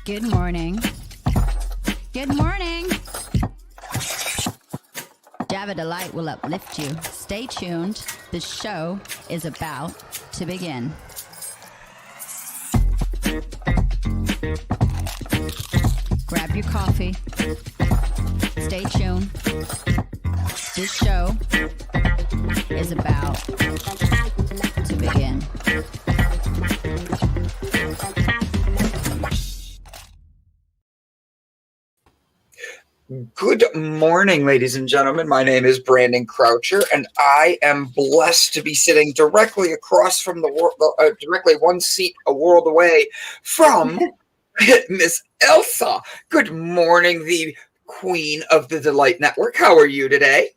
Good morning. Good morning. Java Delight will uplift you. Stay tuned. The show is about to begin. Grab your coffee. Stay tuned. This show is about to begin. Good morning, ladies and gentlemen. My name is Brandon Croucher, and I am blessed to be sitting directly across from the world, directly one seat a world away from Miss Ilse. Good morning, the queen of the Delight Network. How are you today?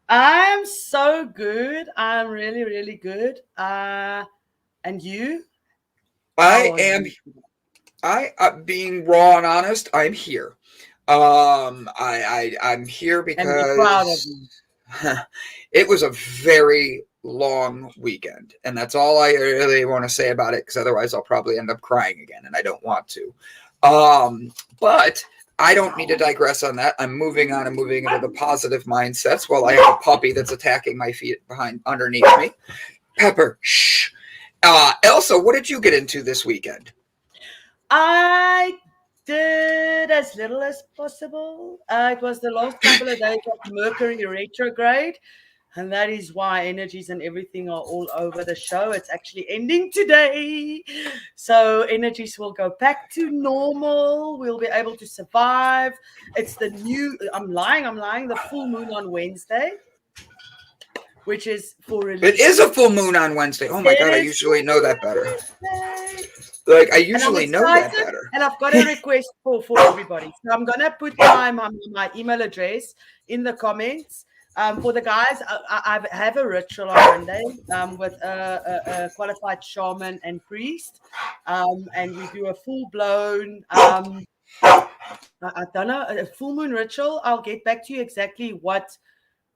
I'm so good. I'm really, really good. And you? Being raw and honest, I'm here. I'm here because it was a very long weekend, and that's all I really want to say about it, because otherwise I'll probably end up crying again, and I don't want to. But I don't need to digress on that. I'm moving on and moving into the positive mindsets while I have a puppy that's attacking my feet underneath me. Pepper, shh. Ilse, what did you get into this weekend? I did as little as possible. It was the last couple of days of Mercury retrograde, and that is why energies and everything are all over the show. It's actually ending today, so energies will go back to normal. We'll be able to survive. It's the new, I'm lying, the full moon on Wednesday, which is for release. It is a full moon on Wednesday. Oh my God, I usually know that better. Like, I usually know that better. And I've got a request for everybody. So I'm going to put my email address in the comments. For the guys, I have a ritual on Monday with a qualified shaman and priest. And we do a full-blown, I don't know, a full moon ritual. I'll get back to you exactly what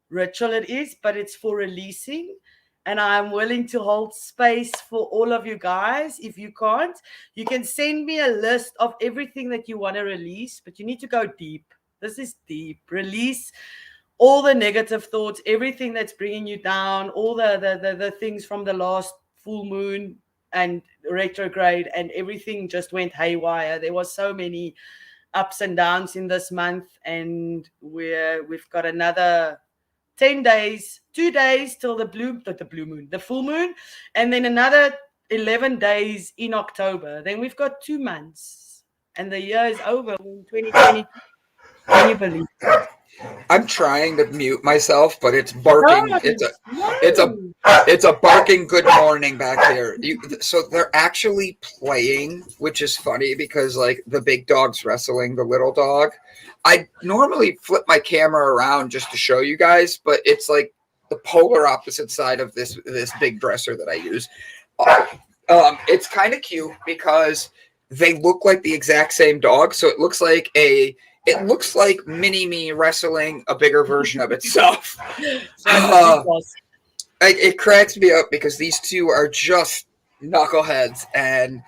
ritual it is, but it's for releasing. And I'm willing to hold space for all of you guys. If you can't, you can send me a list of everything that you want to release, but you need to go deep. This is deep. Release all the negative thoughts, everything that's bringing you down, all the things from the last full moon and retrograde, and everything just went haywire. There was so many ups and downs in this month, and we've got another 10 days, 2 days till the full moon, and then another 11 days in October. Then we've got 2 months, and the year is over in 2020. Can you believe it? I'm trying to mute myself, but it's barking. It's a barking good morning back here. So they're actually playing, which is funny because like the big dog's wrestling the little dog. I normally flip my camera around just to show you guys, but it's like the polar opposite side of this big dresser that I use. It's kind of cute because they look like the exact same dog. So it looks like mini-me wrestling a bigger version of itself. It cracks me up because these two are just knuckleheads, and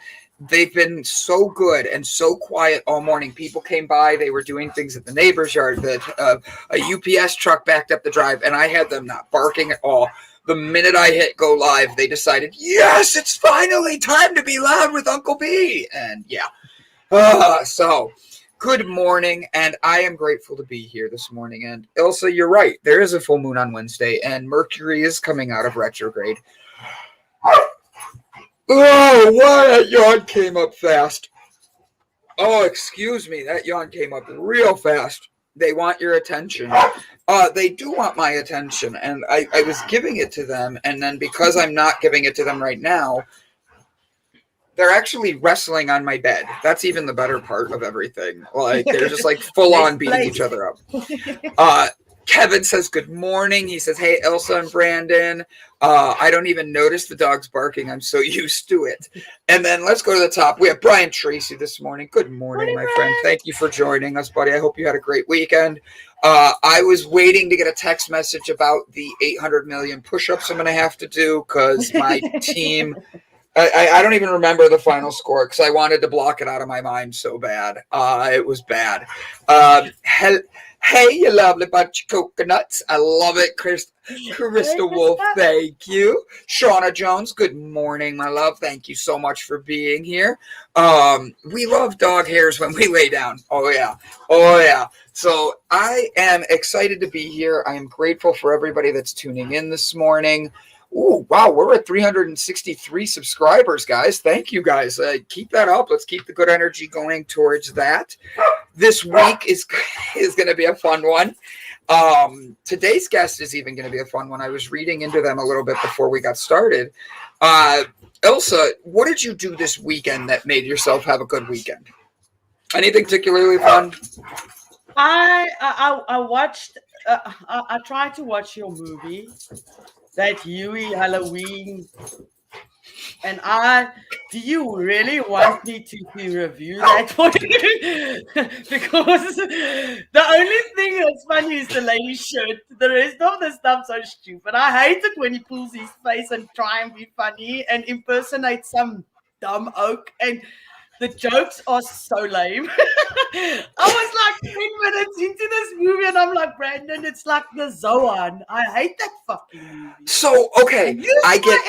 they've been so good and so quiet all morning. People came by. They were doing things at the neighbor's yard. A UPS truck backed up the drive, and I had them not barking at all. The minute I hit go live, they decided, yes, it's finally time to be loud with Uncle B. And yeah. So good morning, and I am grateful to be here this morning. And Ilse, you're right. There is a full moon on Wednesday, and Mercury is coming out of retrograde. Oh, why that yawn came up fast. Oh, excuse me. That yawn came up real fast. They want your attention. They do want my attention, and I was giving it to them, and then because I'm not giving it to them right now, they're actually wrestling on my bed. That's even the better part of everything. Like, they're just like full on beating each other up. Kevin says good morning. He says, hey, Ilse and Brandon. I don't even notice the dog's barking. I'm so used to it. And then let's go to the top. We have Brian Tracy this morning. Good morning, my friend. Thank you for joining us, buddy. I hope you had a great weekend. I was waiting to get a text message about the 800 million push-ups I'm going to have to do because my team... I don't even remember the final score because I wanted to block it out of my mind so bad. It was bad. Hey, you lovely bunch of coconuts. I love it, Krista Wolf. Thank you. Shauna Jones, good morning, my love. Thank you so much for being here. We love dog hairs when we lay down. Oh, yeah. Oh, yeah. So I am excited to be here. I am grateful for everybody that's tuning in this morning. Oh, wow, we're at 363 subscribers, guys. Thank you, guys. Keep that up. Let's keep the good energy going towards that. This week is going to be a fun one. Today's guest is even going to be a fun one. I was reading into them a little bit before we got started. Ilse, what did you do this weekend that made yourself have a good weekend? Anything particularly fun? I watched. I tried to watch your movie, that Huey Halloween, and do you really want me to review that for you? Because the only thing that's funny is the lady's shirt. The rest of the stuff's so stupid. I hate it when he pulls his face and try and be funny and impersonate some dumb oak, and the jokes are so lame. I was like 10 minutes into this movie and I'm like, Brandon, it's like the Zoan. I hate that fucking movie. So, okay, I get...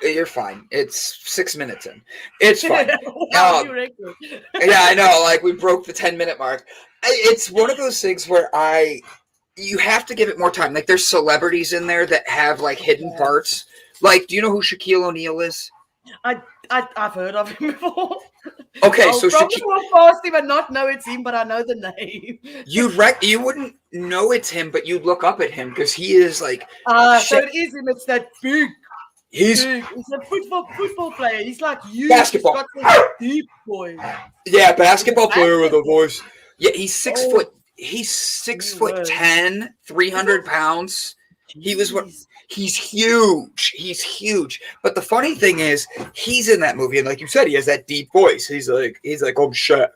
you're fine. It's 6 minutes in. It's fine. Wow, yeah, I know. Like, we broke the 10-minute mark. It's one of those things where you have to give it more time. Like, there's celebrities in there that have, like, hidden parts. Like, do you know who Shaquille O'Neal is? I've heard of him before. Okay, so probably will past him and not know it's him, but I know the name. You wouldn't know it's him, but you'd look up at him because he is like. So it is him. It's that big. He's a football player. He's like you. Basketball. He's got this deep voice. Yeah, basketball player with a voice. Yeah, he's 6 foot. He's 6'10", 300 pounds. He's huge. He's huge. But the funny thing is, he's in that movie, and like you said, he has that deep voice. He's like, I'm Shaq,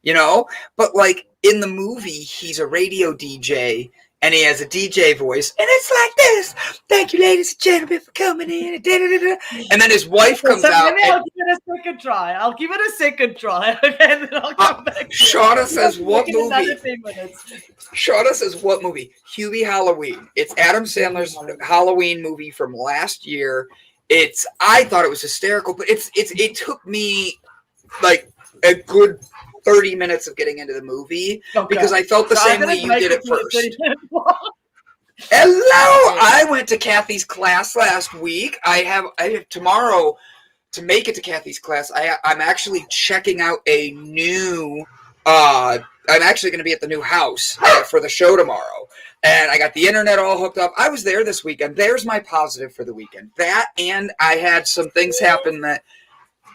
you know? But like in the movie, he's a radio DJ, and he has a DJ voice, and it's like this. Thank you, ladies and gentlemen, for coming in. And then his wife comes out. Maybe I'll give it a second try. Okay, and then I'll come back. Shauna says, what movie? Shauna says, what movie? Huey Halloween. It's Adam Sandler's Halloween movie from last year. I thought it was hysterical, but it took me like a good 30 minutes of getting into the movie because I felt the same way you did at first. Hello! I went to Kathy's class last week. I have tomorrow to make it to Kathy's class. I'm actually checking out a new. I'm actually going to be at the new house for the show tomorrow, and I got the internet all hooked up. I was there this weekend. There's my positive for the weekend. That, and I had some things happen that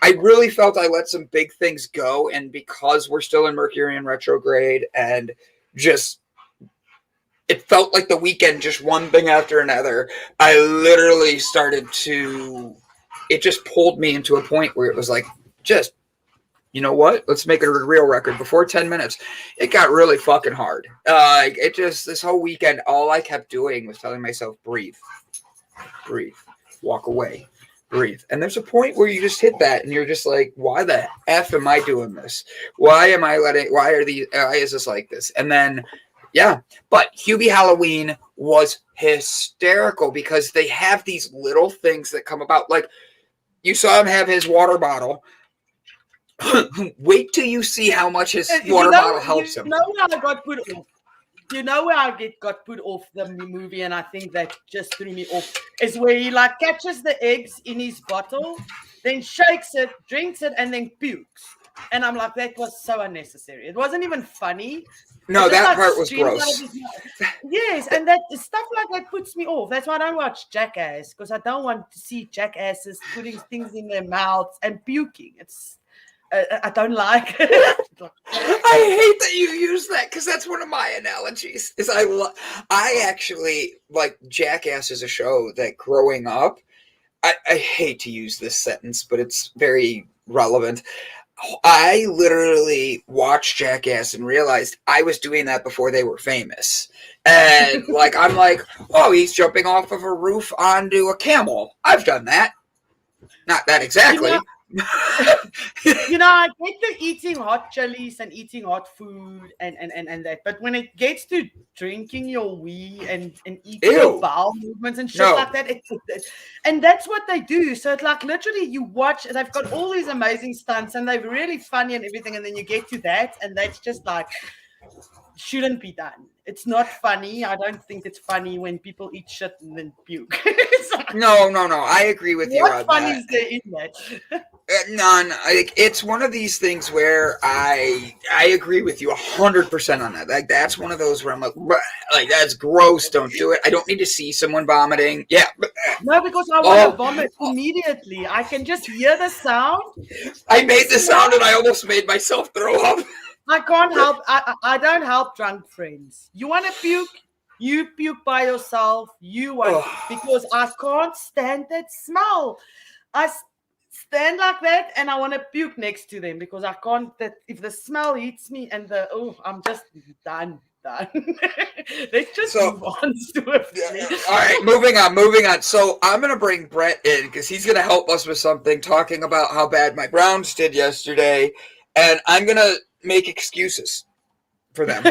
I really felt I let some big things go, and because we're still in Mercury in retrograde, and just it felt like the weekend, just one thing after another, I literally started to, it just pulled me into a point where it was like, just, you know what? Let's make it a real record. Before 10 minutes, it got really fucking hard. This whole weekend, all I kept doing was telling myself, breathe, walk away. Breathe. And there's a point where you just hit that and you're just like, why the F am I doing this? Why is this like this? And then, yeah, but Huey Halloween was hysterical because they have these little things that come about. Like, you saw him have his water Wait till you see how much his water bottle helps him. You know where I got put off? You know where I got put off the movie, and I think that just threw me off, is where he like catches the eggs in his bottle, then shakes it, drinks it, and then pukes. And I'm like, that was so unnecessary. It wasn't even funny. No, that part was gross. Yes, and that stuff like that puts me off. That's why I don't watch Jackass, because I don't want to see jackasses putting things in their mouths and puking. I don't like. I hate that you use that because that's one of my analogies. Is I actually like Jackass as a show that growing up, I hate to use this sentence, but it's very relevant. I literally watched Jackass and realized I was doing that before they were famous. And like, I'm like, oh, he's jumping off of a roof onto a camel. I've done that. Not that exactly. I get the eating hot chilies and eating hot food and that. But when it gets to drinking your wee and eating your bowel movements and shit like that, and that's what they do. So it's like literally you watch, they've got all these amazing stunts and they're really funny and everything. And then you get to that and that's just like, shouldn't be done. It's not funny. I don't think it's funny when people eat shit and then puke. No. I agree with you on that. What fun is there in that? None. It's one of these things where I agree with you 100% on that. Like that's one of those where I'm like that's gross. Don't do it. I don't need to see someone vomiting. Yeah. No, because I want to vomit immediately. I can just hear the sound. I made the sound and I almost made myself throw up. I can't help. I don't help drunk friends. You want to puke? You puke by yourself. You want because I can't stand that smell. I stand like that and I want to puke next to them because I can't. That if the smell hits me and I'm just done. Let's just move on to it. All right, moving on. So I'm gonna bring Brett in because he's gonna help us with something, talking about how bad my Browns did yesterday, and I'm gonna make excuses for them.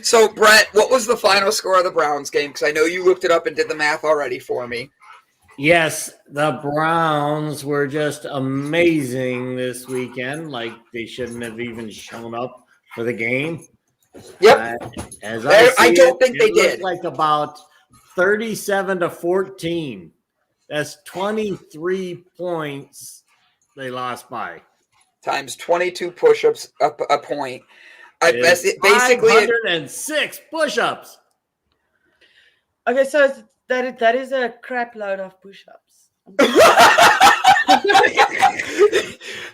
So, Brett, what was the final score of the Browns game? Because I know you looked it up and did the math already for me. Yes, the Browns were just amazing this weekend. Like, they shouldn't have even shown up for the game. Yep. I don't think they did. Like about 37-14. That's 23 points they lost by. Times 22 push-ups up a point. Basically 506 push-ups. Okay, so that is a crap load of push-ups.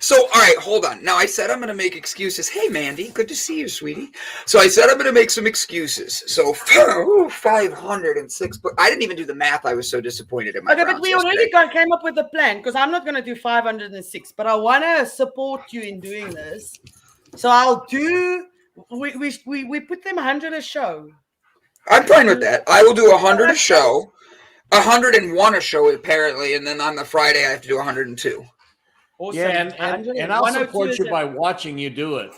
So, all right, hold on. Now, I said I'm going to make excuses. Hey, Mandy, good to see you, sweetie. So I said I'm going to make some excuses. So 506, but I didn't even do the math. I was so disappointed in my but we already came up with a plan because I'm not going to do 506, but I want to support you in doing this. So I'll do. We put them 100 a show. I'm fine with that. I will do 100 a show, 101 a show apparently, and then on the Friday I have to do 102. Awesome. Yeah, and I'll support you by watching you do it.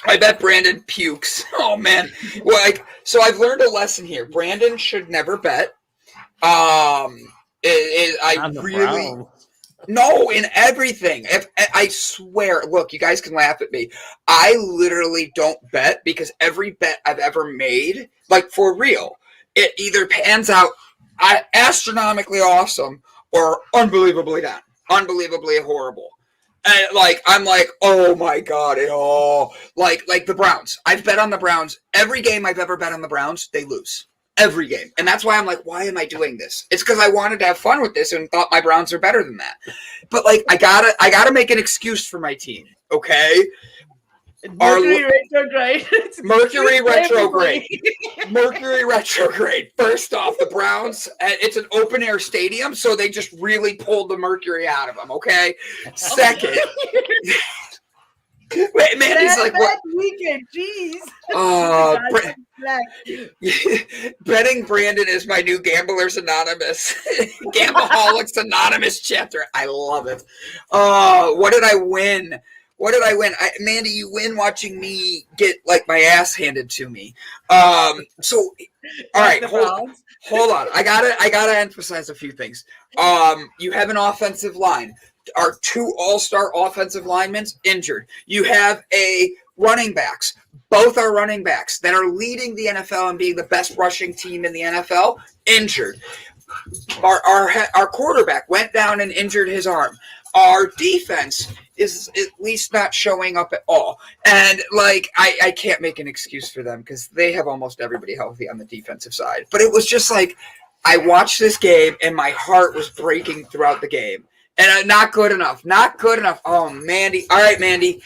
I bet Brandon pukes. Oh man! So I've learned a lesson here. Brandon should never bet. No, in everything. I swear, look, you guys can laugh at me. I literally don't bet because every bet I've ever made, like for real, it either pans out astronomically awesome or unbelievably not. Unbelievably horrible. And I'm like, oh my God. Like the Browns. I've bet on the Browns. Every game I've ever bet on the Browns, they lose. Every game. And that's why I'm like, why am I doing this? It's because I wanted to have fun with this and thought my Browns are better than that. But I gotta make an excuse for my team, okay? Mercury retrograde. Mercury retrograde. Mercury retrograde. First off, the Browns, it's an open air stadium, so they just really pulled the mercury out of them, okay? Second. Wait, man, he's like, what? Weekend, jeez. Betting Brandon is my new Gamblers Anonymous, Gambleholics Anonymous chapter. I love it. What did I win? Mandy, you win watching me get my ass handed to me. All right, hold on. I gotta emphasize a few things. You have an offensive line. Our two all-star offensive linemen injured. You have running backs. Both are running backs that are leading the NFL and being the best rushing team in the NFL, injured. Our quarterback went down and injured his arm. Our defense is at least not showing up at all. And I can't make an excuse for them because they have almost everybody healthy on the defensive side. But it was just I watched this game and my heart was breaking throughout the game. And not good enough. Not good enough. Oh, Mandy. All right, Mandy.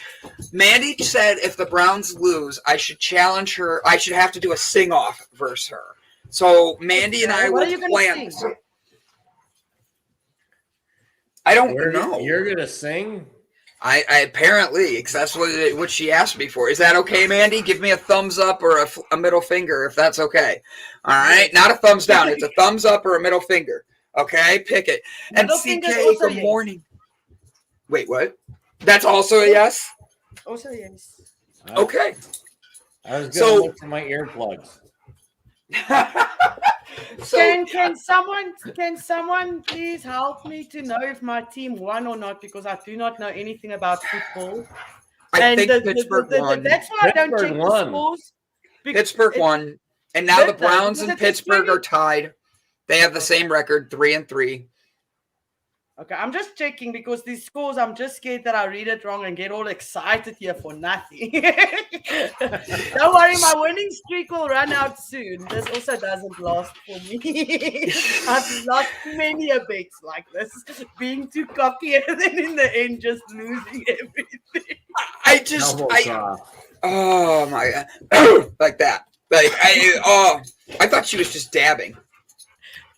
Mandy said if the Browns lose, I should challenge her. I should have to do a sing-off versus her. So Mandy and I What will are you gonna plan sing? this. I don't know. You're gonna sing? I apparently, because that's what she asked me for. Is that okay, Mandy? Give me a thumbs up or a middle finger if that's okay. All right, not a thumbs down. It's a thumbs up or a middle finger. Okay, pick it. And Middle CK, finger's also good yes. morning. Wait, what? That's also a yes? Also, yes. Okay. I was gonna look for my earplugs. So, Can someone please help me to know if my team won or not, because I do not know anything about football. I think Pittsburgh won. That's why I don't check the scores. Pittsburgh won, and now the Browns and Pittsburgh are tied. They have the same record, 3-3. Okay, I'm just checking because these scores, I'm just scared that I read it wrong and get all excited here for nothing. Don't worry, my winning streak will run out soon. This also doesn't last for me. I've lost many a bets like this, being too cocky and then in the end just losing everything. Oh my God. Like that. Like, I thought she was just dabbing.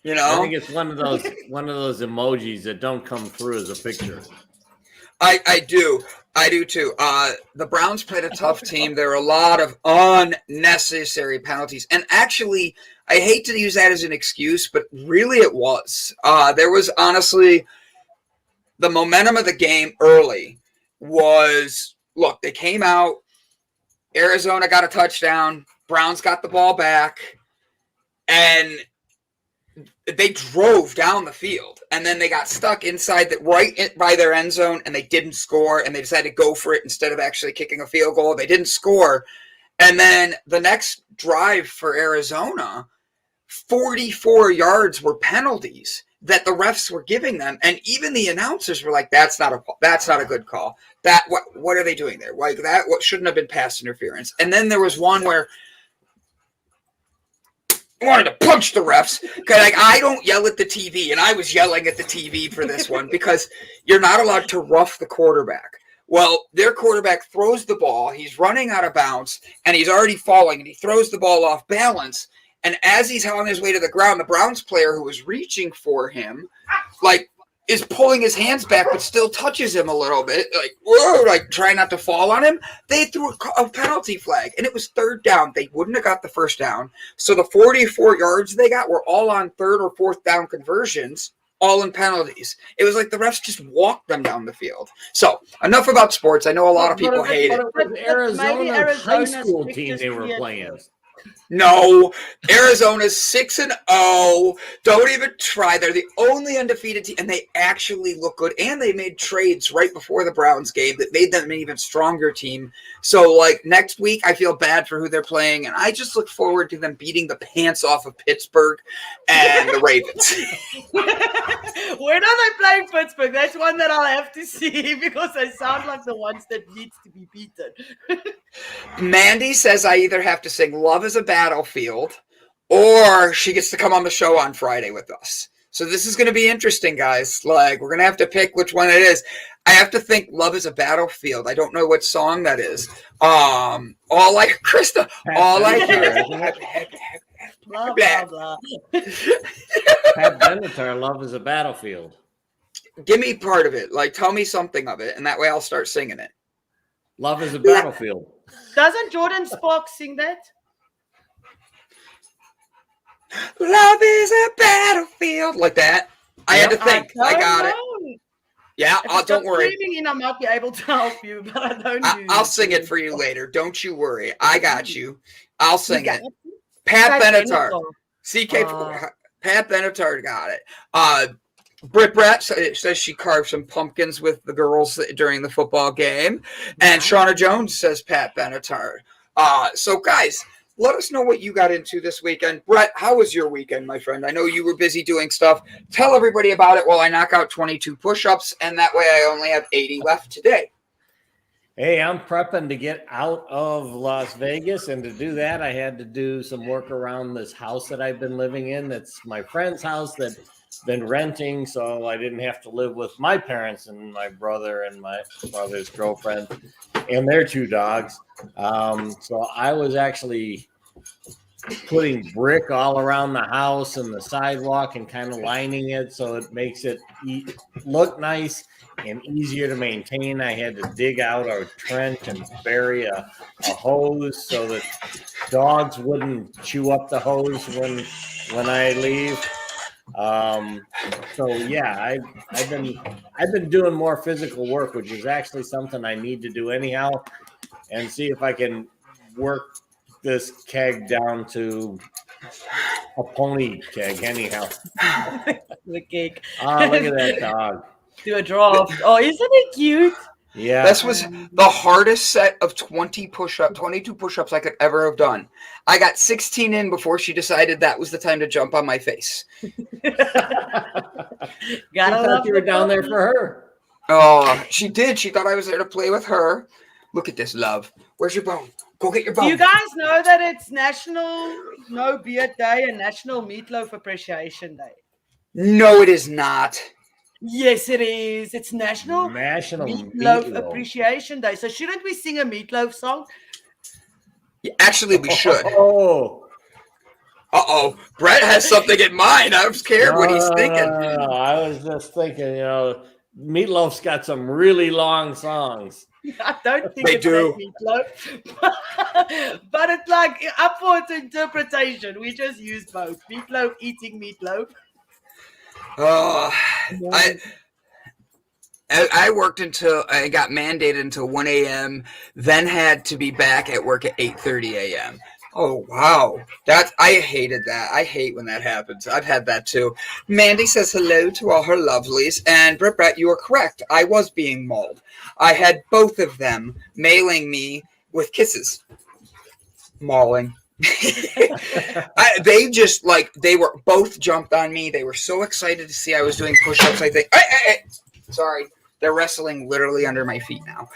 You know, I think it's one of those emojis that don't come through as a picture. I do too. The Browns played a tough team. There were a lot of unnecessary penalties, and actually, I hate to use that as an excuse, but really it was. There was honestly the momentum of the game early was, look, they came out, Arizona got a touchdown, Browns got the ball back, and they drove down the field, and then they got stuck inside by their end zone, and they didn't score, and they decided to go for it instead of actually kicking a field goal. They didn't score. And then the next drive for Arizona, 44 yards were penalties that the refs were giving them, and even the announcers were like, that's not a good call. What are they doing there? Like, that what shouldn't have been pass interference. And then there was one where wanted to punch the refs because, like, I don't yell at the TV, and I was yelling at the TV for this one because you're not allowed to rough the quarterback. Well, their quarterback throws the ball, he's running out of bounds, and he's already falling, and he throws the ball off balance, and as he's on his way to the ground, the Browns player who was reaching for him, like, is pulling his hands back, but still touches him a little bit, like, whoa, like, trying not to fall on him. They threw a penalty flag, and it was third down. They wouldn't have got the first down. So the 44 yards they got were all on third or fourth down conversions, all in penalties. It was like the refs just walked them down the field. So enough about sports. I know a lot of people hate it. But Arizona high school team they were playing. No, Arizona's 6-0. Don't even try. They're the only undefeated team, and they actually look good. And they made trades right before the Browns game that made them an even stronger team. So, like, next week, I feel bad for who they're playing, and I just look forward to them beating the pants off of Pittsburgh and the Ravens. When are they playing Pittsburgh? That's one that I'll have to see because they sound like the ones that needs to be beaten. Mandy says I either have to sing Love is a Battlefield or she gets to come on the show on Friday with us. So this is going to be interesting, guys. Like, we're going to have to pick which one it is. I have to think Love is a Battlefield. I don't know what song that is. All I hear. Blah, blah, blah. Pat Benatar, Love is a Battlefield. Give me part of it. Like, tell me something of it, and that way I'll start singing it. Love is a Battlefield. Doesn't Jordan Sparks sing that? Love is a battlefield. Like that. I had to think. I got it. Yeah, don't worry. In, I might be able to help you, but I don't. I'll sing it for you later. Don't you worry. I got you. I'll sing it. Pat Benatar. Pat Benatar got it. Britt Brett says she carved some pumpkins with the girls during the football game. And Shauna Jones says Pat Benatar. So, guys, let us know what you got into this weekend. Brett, how was your weekend, my friend? I know you were busy doing stuff. Tell everybody about it while I knock out 22 push-ups, and that way I only have 80 left today. Hey, I'm prepping to get out of Las Vegas, and to do that, I had to do some work around this house that I've been living in. That's my friend's house that been renting, so I didn't have to live with my parents and my brother and my brother's girlfriend and their 2 dogs. So I was actually putting brick all around the house and the sidewalk and kind of lining it so it makes it look nice and easier to maintain. I had to dig out a trench and bury a hose so that dogs wouldn't chew up the hose when I leave. So yeah, I've been doing more physical work, which is actually something I need to do anyhow, and see if I can work this keg down to a pony keg anyhow. The cake. Oh, look at that dog. Do a draft. Oh, isn't it cute? Yeah. This was the hardest set of 22 push-ups I could ever have done. I got 16 in before she decided that was the time to jump on my face. Gotta love you were down there for her. Oh, she did. She thought I was there to play with her. Look at this, love. Where's your bone? Go get your bone. Do you guys know that it's National No Beard Day and National Meatloaf Appreciation Day? No, it is not. Yes, it is. It's National Meatloaf Appreciation Day. So shouldn't we sing a Meatloaf song? Yeah, actually, we should. Oh. Uh-oh. Brett has something in mind. I'm scared what he's thinking. I was just thinking, Meatloaf's got some really long songs. I don't think They it's do. Meatloaf. But it's like up for its interpretation. We just use both. Meatloaf eating meatloaf. I worked until I got mandated until 1 a.m., then had to be back at work at 8:30 a.m. Oh, wow. I hated that. I hate when that happens. I've had that too. Mandy says hello to all her lovelies. And Brett, you are correct. I was being mauled. I had both of them mailing me with kisses. Mauling. They were both jumped on me. They were so excited to see I was doing push-ups. I think, hey. Sorry. They're wrestling literally under my feet now.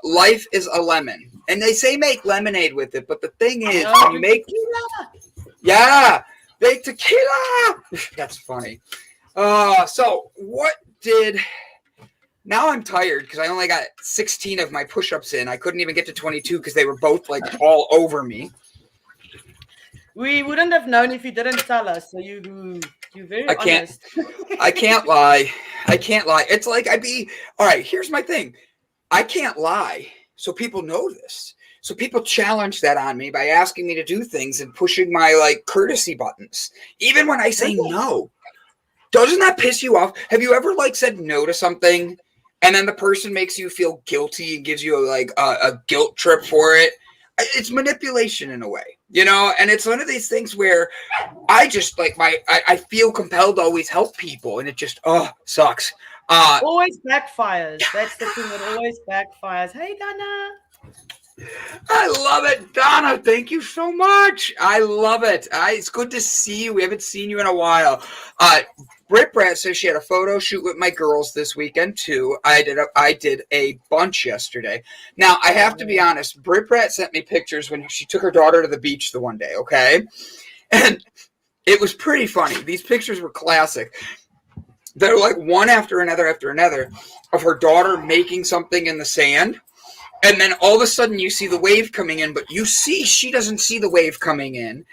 Life is a lemon. And they say make lemonade with it, but the thing is, when you make tequila. Yeah, make tequila. That's funny. So what did? Now I'm tired because I only got 16 of my push-ups in. I couldn't even get to 22 because they were both like all over me. We wouldn't have known if you didn't tell us. So you're very honest. I can't lie. It's like all right, here's my thing. I can't lie. So people know this. So people challenge that on me by asking me to do things and pushing my courtesy buttons. Even when I say no. Doesn't that piss you off? Have you ever said no to something and then the person makes you feel guilty and gives you a guilt trip for it? It's manipulation in a way, and it's one of these things where I just I feel compelled to always help people, and it just sucks. Always backfires. That's the thing that always backfires. Hey, Donna. I love it, Donna. Thank you so much. I love it. It's good to see you. We haven't seen you in a while. Brett says she had a photo shoot with my girls this weekend too. I did a bunch yesterday. Now I have to be honest. Brett sent me pictures when she took her daughter to the beach the one day. Okay, and it was pretty funny. These pictures were classic. They're one after another of her daughter making something in the sand. And then all of a sudden you see the wave coming in, but she doesn't see the wave coming in.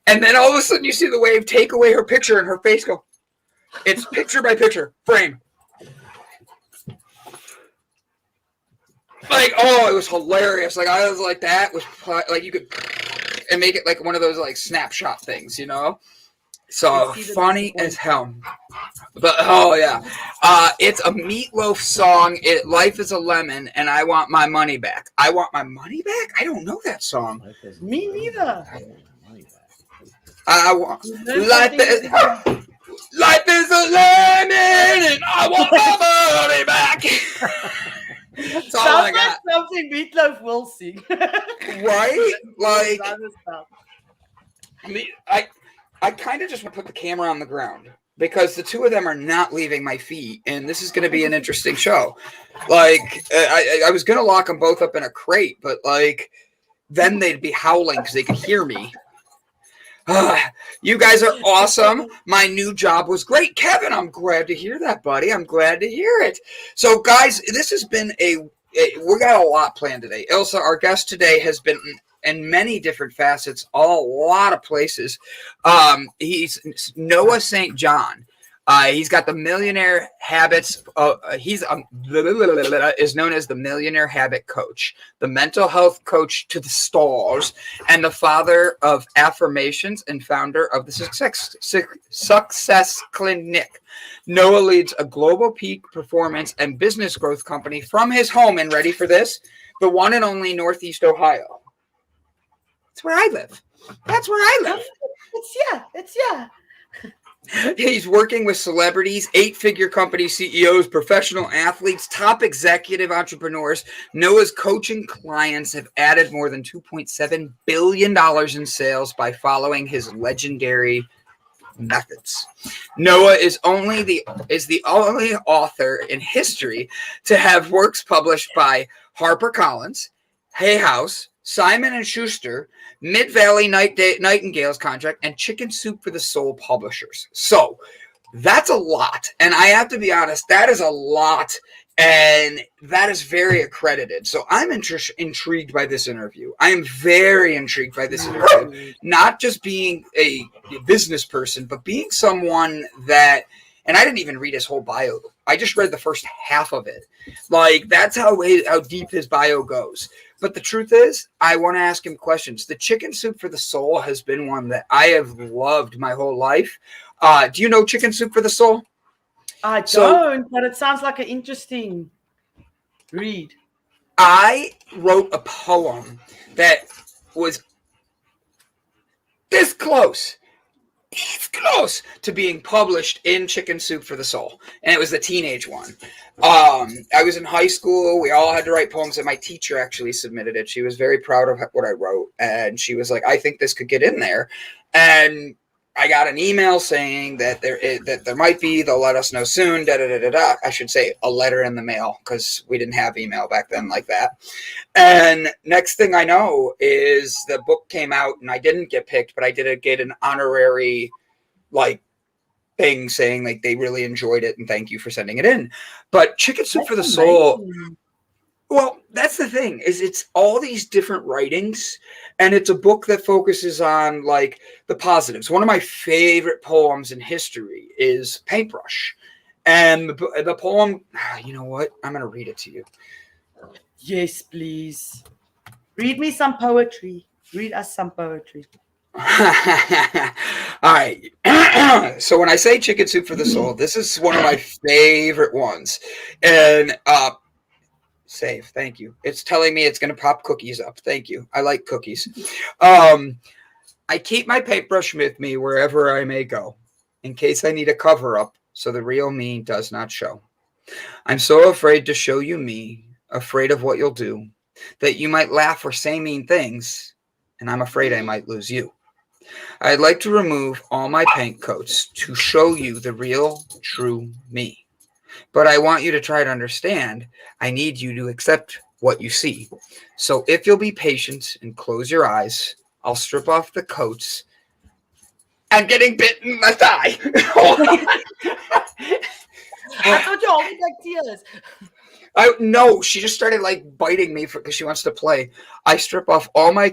And then all of a sudden you see the wave take away her picture and her face go, it's picture by picture, frame. It was hilarious. I was that was you could and make it one of those snapshot things, So funny as hell. But it's a Meatloaf song. Life is a lemon, and I want my money back. I want my money back? I don't know that song. Me neither. Life is a lemon, and I want my money back. That's all I got. Something Meatloaf will sing. Right? I kind of just want to put the camera on the ground because the two of them are not leaving my feet, and this is going to be an interesting show. I was going to lock them both up in a crate, but then they'd be howling because they could hear me. You guys are awesome. My new job was great. Kevin, I'm glad to hear that, buddy. I'm glad to hear it. So, guys, this has been we got a lot planned today. Ilse, our guest today, has been in many different facets, a lot of places. He's Noah St. John. He's got the Millionaire Habits. Is known as the Millionaire Habit Coach, the mental health coach to the stars, and the father of Affirmations and founder of the Success Clinic. Noah leads a global peak performance and business growth company from his home, and ready for this, the one and only Northeast Ohio. That's where I live. It's yeah. He's working with celebrities, 8-figure company CEOs, professional athletes, top executive entrepreneurs. Noah's coaching clients have added more than $2.7 billion in sales by following his legendary methods. Noah is the only author in history to have works published by HarperCollins, Hay House, Simon & Schuster, Mindvalley, Nightingale-Conant, and Chicken Soup for the Soul publishers. So that's a lot. And I have to be honest, that is a lot. And that is very accredited. So I'm intrigued by this interview. I am very intrigued by this interview. Not just being a business person, but being someone that, and I didn't even read his whole bio. I just read the first half of it. Like, that's how deep his bio goes. But the truth is, I want to ask him questions. The Chicken Soup for the Soul has been one that I have loved my whole life. Do you know Chicken Soup for the Soul? I don't, but it sounds like an interesting read. I wrote a poem that was this close to being published in Chicken Soup for the Soul, and it was the teenage one. I was in high school. We all had to write poems, and my teacher actually submitted it. She was very proud of what I wrote, and she was like, I think this could get in there. And I got an email saying that there might be, they'll let us know soon, I should say a letter in the mail, because we didn't have email back then like that. And next thing I know is the book came out, and I didn't get picked, but I did get an honorary thing saying like they really enjoyed it and thank you for sending it in. But Chicken Soup for the Soul, well, that's the thing, is it's all these different writings, and it's a book that focuses on like the positives. One of my favorite poems in history is Paintbrush. And the poem, you know what? I'm going to read it to you. Yes, please. Read me some poetry. Read us some poetry. All right. So when I say Chicken Soup for the Soul, this is one of my favorite ones. And save. Thank you. It's telling me it's going to pop cookies up. Thank you. I like cookies. I keep my paintbrush with me wherever I may go, in case I need a cover up so the real me does not show. I'm so afraid to show you me, afraid of what you'll do, that you might laugh or say mean things, and I'm afraid I might lose you. I'd like to remove all my paint coats to show you the real, true me. But I want you to try to understand. I need you to accept what you see. So if you'll be patient and close your eyes, I'll strip off the coats. I'm getting bitten in the thigh. I thought you always like tears. No, she just started like biting me because she wants to play. I strip off all my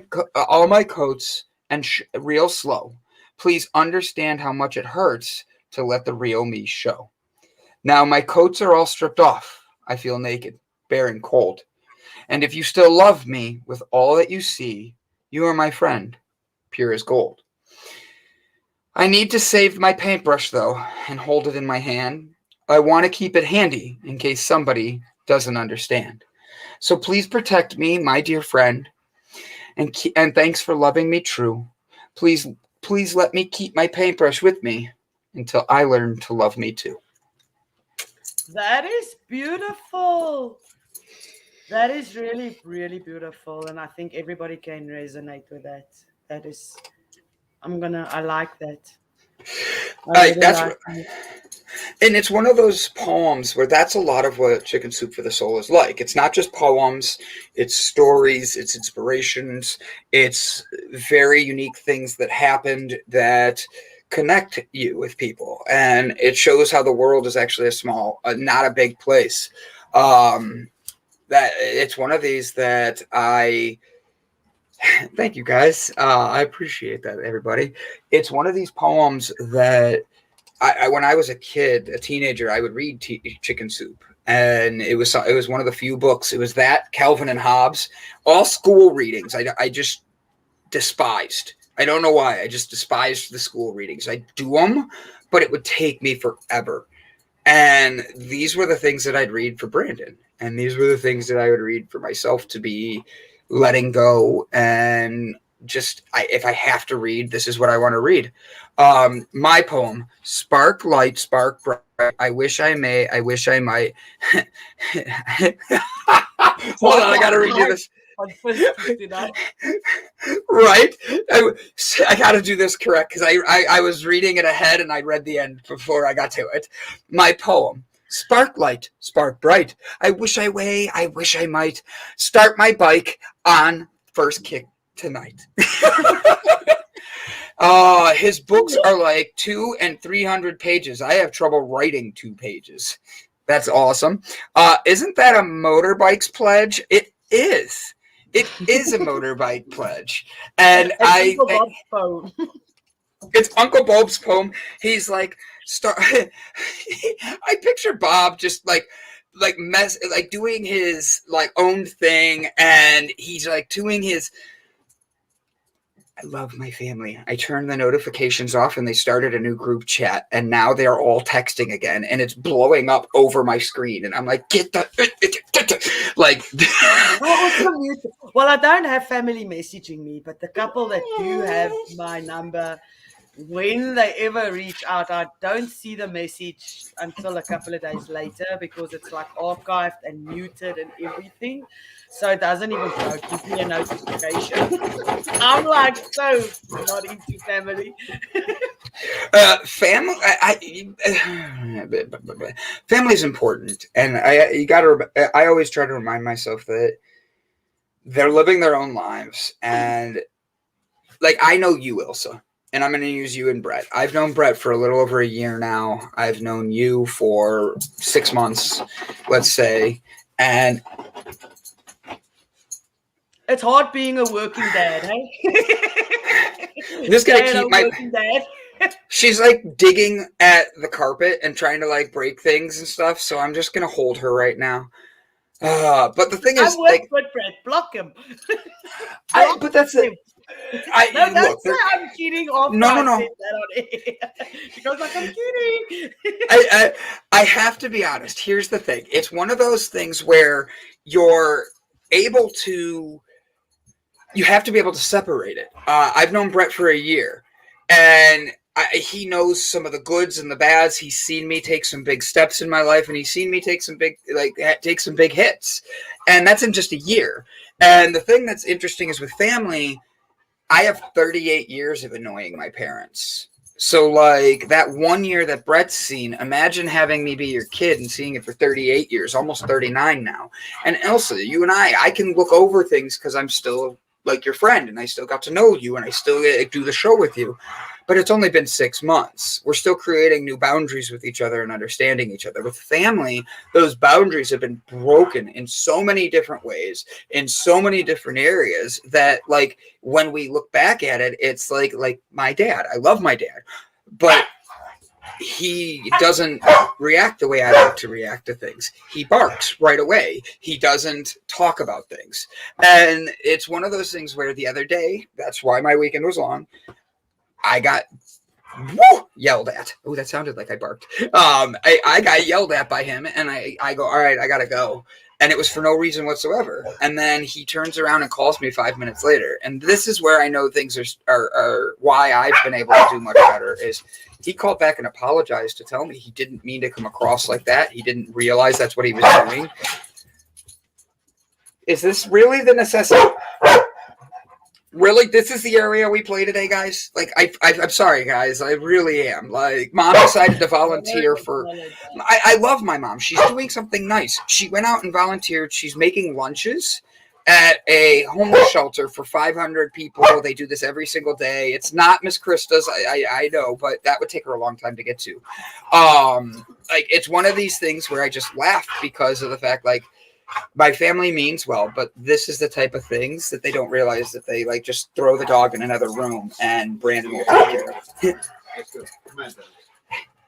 coats and real slow. Please understand how much it hurts to let the real me show. Now my coats are all stripped off. I feel naked, bare and cold. And if you still love me with all that you see, you are my friend, pure as gold. I need to save my paintbrush though and hold it in my hand. I want to keep it handy in case somebody doesn't understand. So please protect me, my dear friend, and thanks for loving me true. Please let me keep my paintbrush with me until I learn to love me too. That is beautiful. That is really, really beautiful. And I think everybody can resonate with that. I like that. That's and it's one of those poems where that's a lot of what Chicken Soup for the Soul is like. It's not just poems, it's stories, it's inspirations, it's very unique things that happened that connect you with people. And it shows how the world is actually a small, not a big place. That it's one of these that thank you guys. I appreciate that, everybody. It's one of these poems that when I was a kid, a teenager, I would read Chicken Soup, and it was one of the few books. It was that, Calvin and Hobbes, all school readings. I just despised. I don't know why. I just despised the school readings. I do them, but it would take me forever. And these were the things that I'd read for Brandon, and these were the things that I would read for myself to be letting go and just if I have to read, this is what I want to read. My poem, Spark Light, Spark Bright. I wish I may, I wish I might. Hold on, I got to read you this. Right? I got to do this correct because I was reading it ahead and I read the end before I got to it. My poem. Spark light, spark bright. I wish I may, I wish I might start my bike on first kick tonight. His books are like 200 and 300 pages. I have trouble writing 2 pages. That's awesome. Isn't that a motorbike's pledge? It is. It is a motorbike pledge. And it's Uncle Bob's poem. He's like, I picture Bob just like doing his like own thing, and he's like doing his. I love my family. I turned the notifications off and they started a new group chat, and now they're all texting again, and it's blowing up over my screen, and I'm like, get the like. Well, I don't have family messaging me, but the couple that do have my number, when they ever reach out, I don't see the message until a couple of days later because it's like archived and muted and everything. So it doesn't even give me a notification. I'm like so not into family. Family is important, and I always try to remind myself that they're living their own lives, and like I know you, Ilse. And I'm going to use you and Brett. I've known Brett for a little over a year now. I've known you for 6 months, let's say. And it's hard being a working dad, hey? I'm just going to keep my working dad. She's like digging at the carpet and trying to like break things and stuff. So I'm just going to hold her right now. But the thing is, like, Brett, block him. But that's it. I'm kidding. No. Because like I'm kidding. I have to be honest. Here's the thing. It's one of those things where you have to be able to separate it. I've known Brett for a year, and he knows some of the goods and the bads. He's seen me take some big steps in my life, and he's seen me take some big hits, and that's in just a year. And the thing that's interesting is with family, I have 38 years of annoying my parents. So like that 1 year that Brett's seen, imagine having me be your kid and seeing it for 38 years, almost 39 now. And Ilse, you and I can look over things because I'm still like your friend, and I still got to know you, and I still do the show with you. But it's only been 6 months. We're still creating new boundaries with each other and understanding each other. With family, those boundaries have been broken in so many different ways, in so many different areas that, like, when we look back at it, it's like my dad. I love my dad, but he doesn't react the way I like to react to things. He barks right away. He doesn't talk about things. And it's one of those things where the other day, that's why my weekend was long, I got yelled at. Oh, that sounded like I barked. I got yelled at by him, and I go, all right, I got to go. And it was for no reason whatsoever. And then he turns around and calls me 5 minutes later. And this is where I know things are why I've been able to do much better is he called back and apologized to tell me he didn't mean to come across like that. He didn't realize that's what he was doing. Is this really the necessity? Really? This is the area we play today, guys? Like, I'm sorry, guys. I really am. Like, Mom decided to volunteer for... I love my mom. She's doing something nice. She went out and volunteered. She's making lunches at a homeless shelter for 500 people. They do this every single day. It's not Miss Krista's, I know, but that would take her a long time to get to. Like, it's one of these things where I just laugh because of the fact, like, my family means well, but this is the type of things that they don't realize that they like just throw the dog in another room and Brandon will take care of it.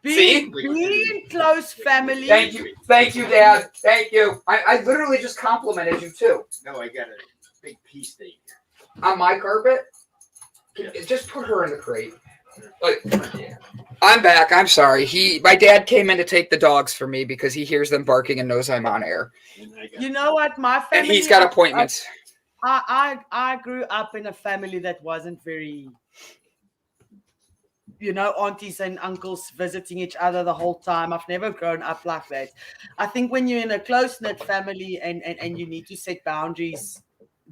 Being in close family. Thank you, Dad. Thank you. I literally just complimented you too. No, I got a big pea steak On my carpet. Just put her in the crate. Like, I'm back. I'm sorry. My dad came in to take the dogs for me because he hears them barking and knows I'm on air. You know what? My family. And he's got appointments. I grew up in a family that wasn't very, aunties and uncles visiting each other the whole time. I've never grown up like that. I think when you're in a close-knit family and you need to set boundaries,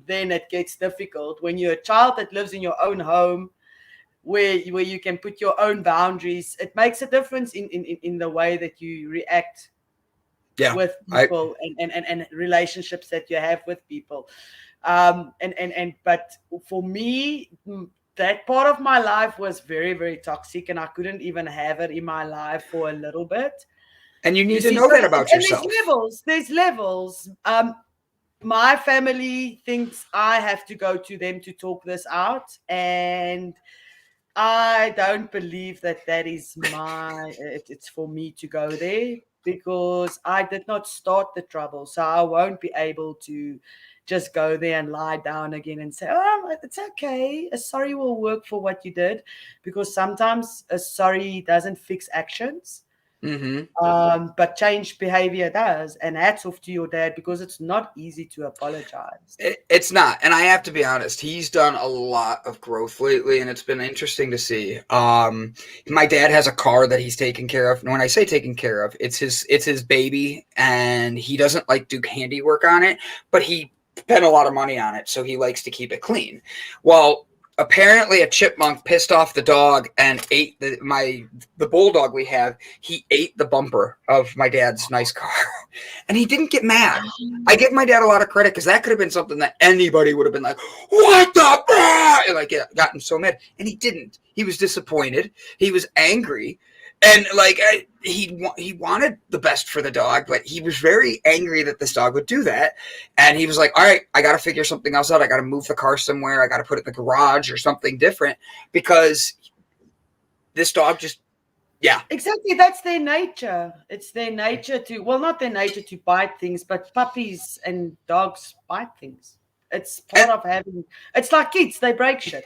then it gets difficult. When you're a child that lives in your own home, where you can put your own boundaries, it makes a difference in the way that you react with people and relationships that you have with people. But for me, that part of my life was very, very toxic, and I couldn't even have it in my life for a little bit. And you need to know that about yourself. There's levels. My family thinks I have to go to them to talk this out, and I don't believe that is it's for me to go there, because I did not start the trouble. So I won't be able to just go there and lie down again and say, oh, it's okay. A sorry will work for what you did, because sometimes a sorry doesn't fix actions. Mm-hmm. But change behavior does. And hats off to your dad, because it's not easy to apologize. It's not. And I have to be honest, he's done a lot of growth lately, and it's been interesting to see. My dad has a car that he's taken care of. And when I say taken care of, it's his baby, and he doesn't like do handiwork on it, but he spent a lot of money on it, so he likes to keep it clean. Well, apparently a chipmunk pissed off the dog and ate the bulldog we have. He ate the bumper of my dad's nice car, and he didn't get mad. I give my dad a lot of credit, because that could have been something that anybody would have been like, what the and like gotten so mad, and he didn't. He was disappointed. He was angry. And like he wanted the best for the dog, but he was very angry that this dog would do that. And he was like, all right, I got to figure something else out. I got to move the car somewhere. I got to put it in the garage or something different, because this dog just, Exactly. That's their nature. It's their nature not their nature to bite things, but puppies and dogs bite things. It's part of having, it's like kids, they break shit.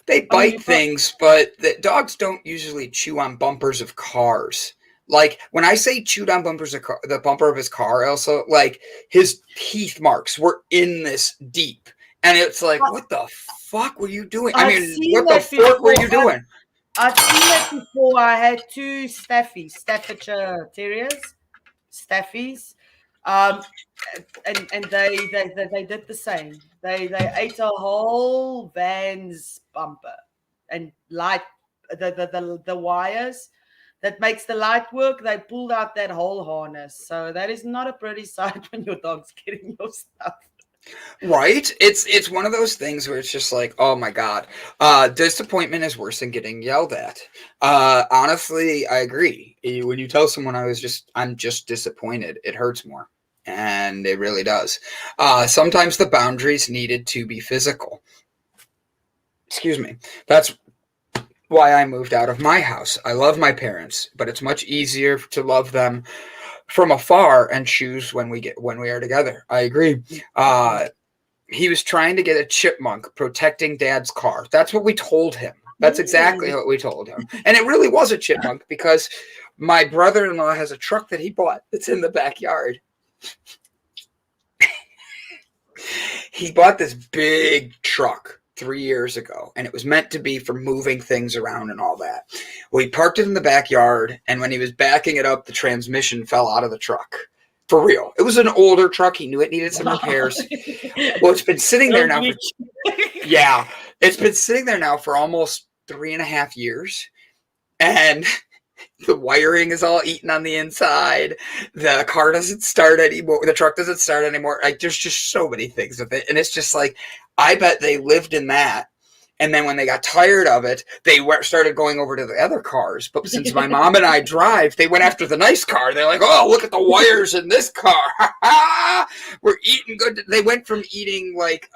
They bite things, but the dogs don't usually chew on bumpers of cars. Like, when I say chewed on bumpers of the bumper of his car, also, like, his teeth marks were in this deep. And it's like, what the fuck were you doing? I mean, what the fuck were you doing? I've seen that before. I had two Staffordshire Terriers, Staffies. And they did the same. They ate a whole van's bumper and light, the wires that makes the light work. They pulled out that whole harness. So that is not a pretty sight when your dog's getting your stuff. Right? It's one of those things where it's just like, oh my God. Disappointment is worse than getting yelled at. Honestly, I agree. When you tell someone I'm just disappointed, it hurts more. And it really does. Sometimes the boundaries needed to be physical. Excuse me. That's why I moved out of my house. I love my parents, but it's much easier to love them from afar and choose when we are together. I agree. He was trying to get a chipmunk protecting Dad's car. That's what we told him. That's exactly what we told him. And it really was a chipmunk, because my brother-in-law has a truck that he bought that's in the backyard. He bought this big truck 3 years ago, and it was meant to be for moving things around and all that. Well, he parked it in the backyard, and when he was backing it up, the transmission fell out of the truck. For real. It was an older truck. He knew it needed some repairs. Well, it's been sitting there now for Yeah, it's been sitting there now for almost 3.5 years, and the wiring is all eaten on the inside. The car doesn't start anymore. The truck doesn't start anymore. Like, there's just so many things with it, and it's just like, I bet they lived in that. And then when they got tired of it, they started going over to the other cars. But since my mom and I drive, they went after the nice car. They're like, oh, look at the wires in this car. We're eating good. They went from eating like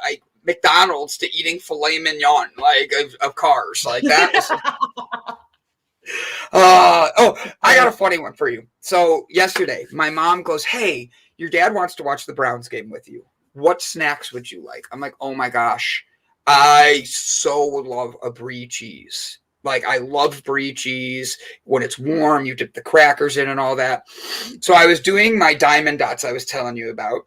McDonald's to eating filet mignon, like of cars. Like that was. I got a funny one for you. So yesterday, my mom goes, hey, your dad wants to watch the Browns game with you. What snacks would you like? I'm like, oh my gosh. I so would love a brie cheese. Like, I love brie cheese. When it's warm, you dip the crackers in and all that. So I was doing my diamond dots I was telling you about.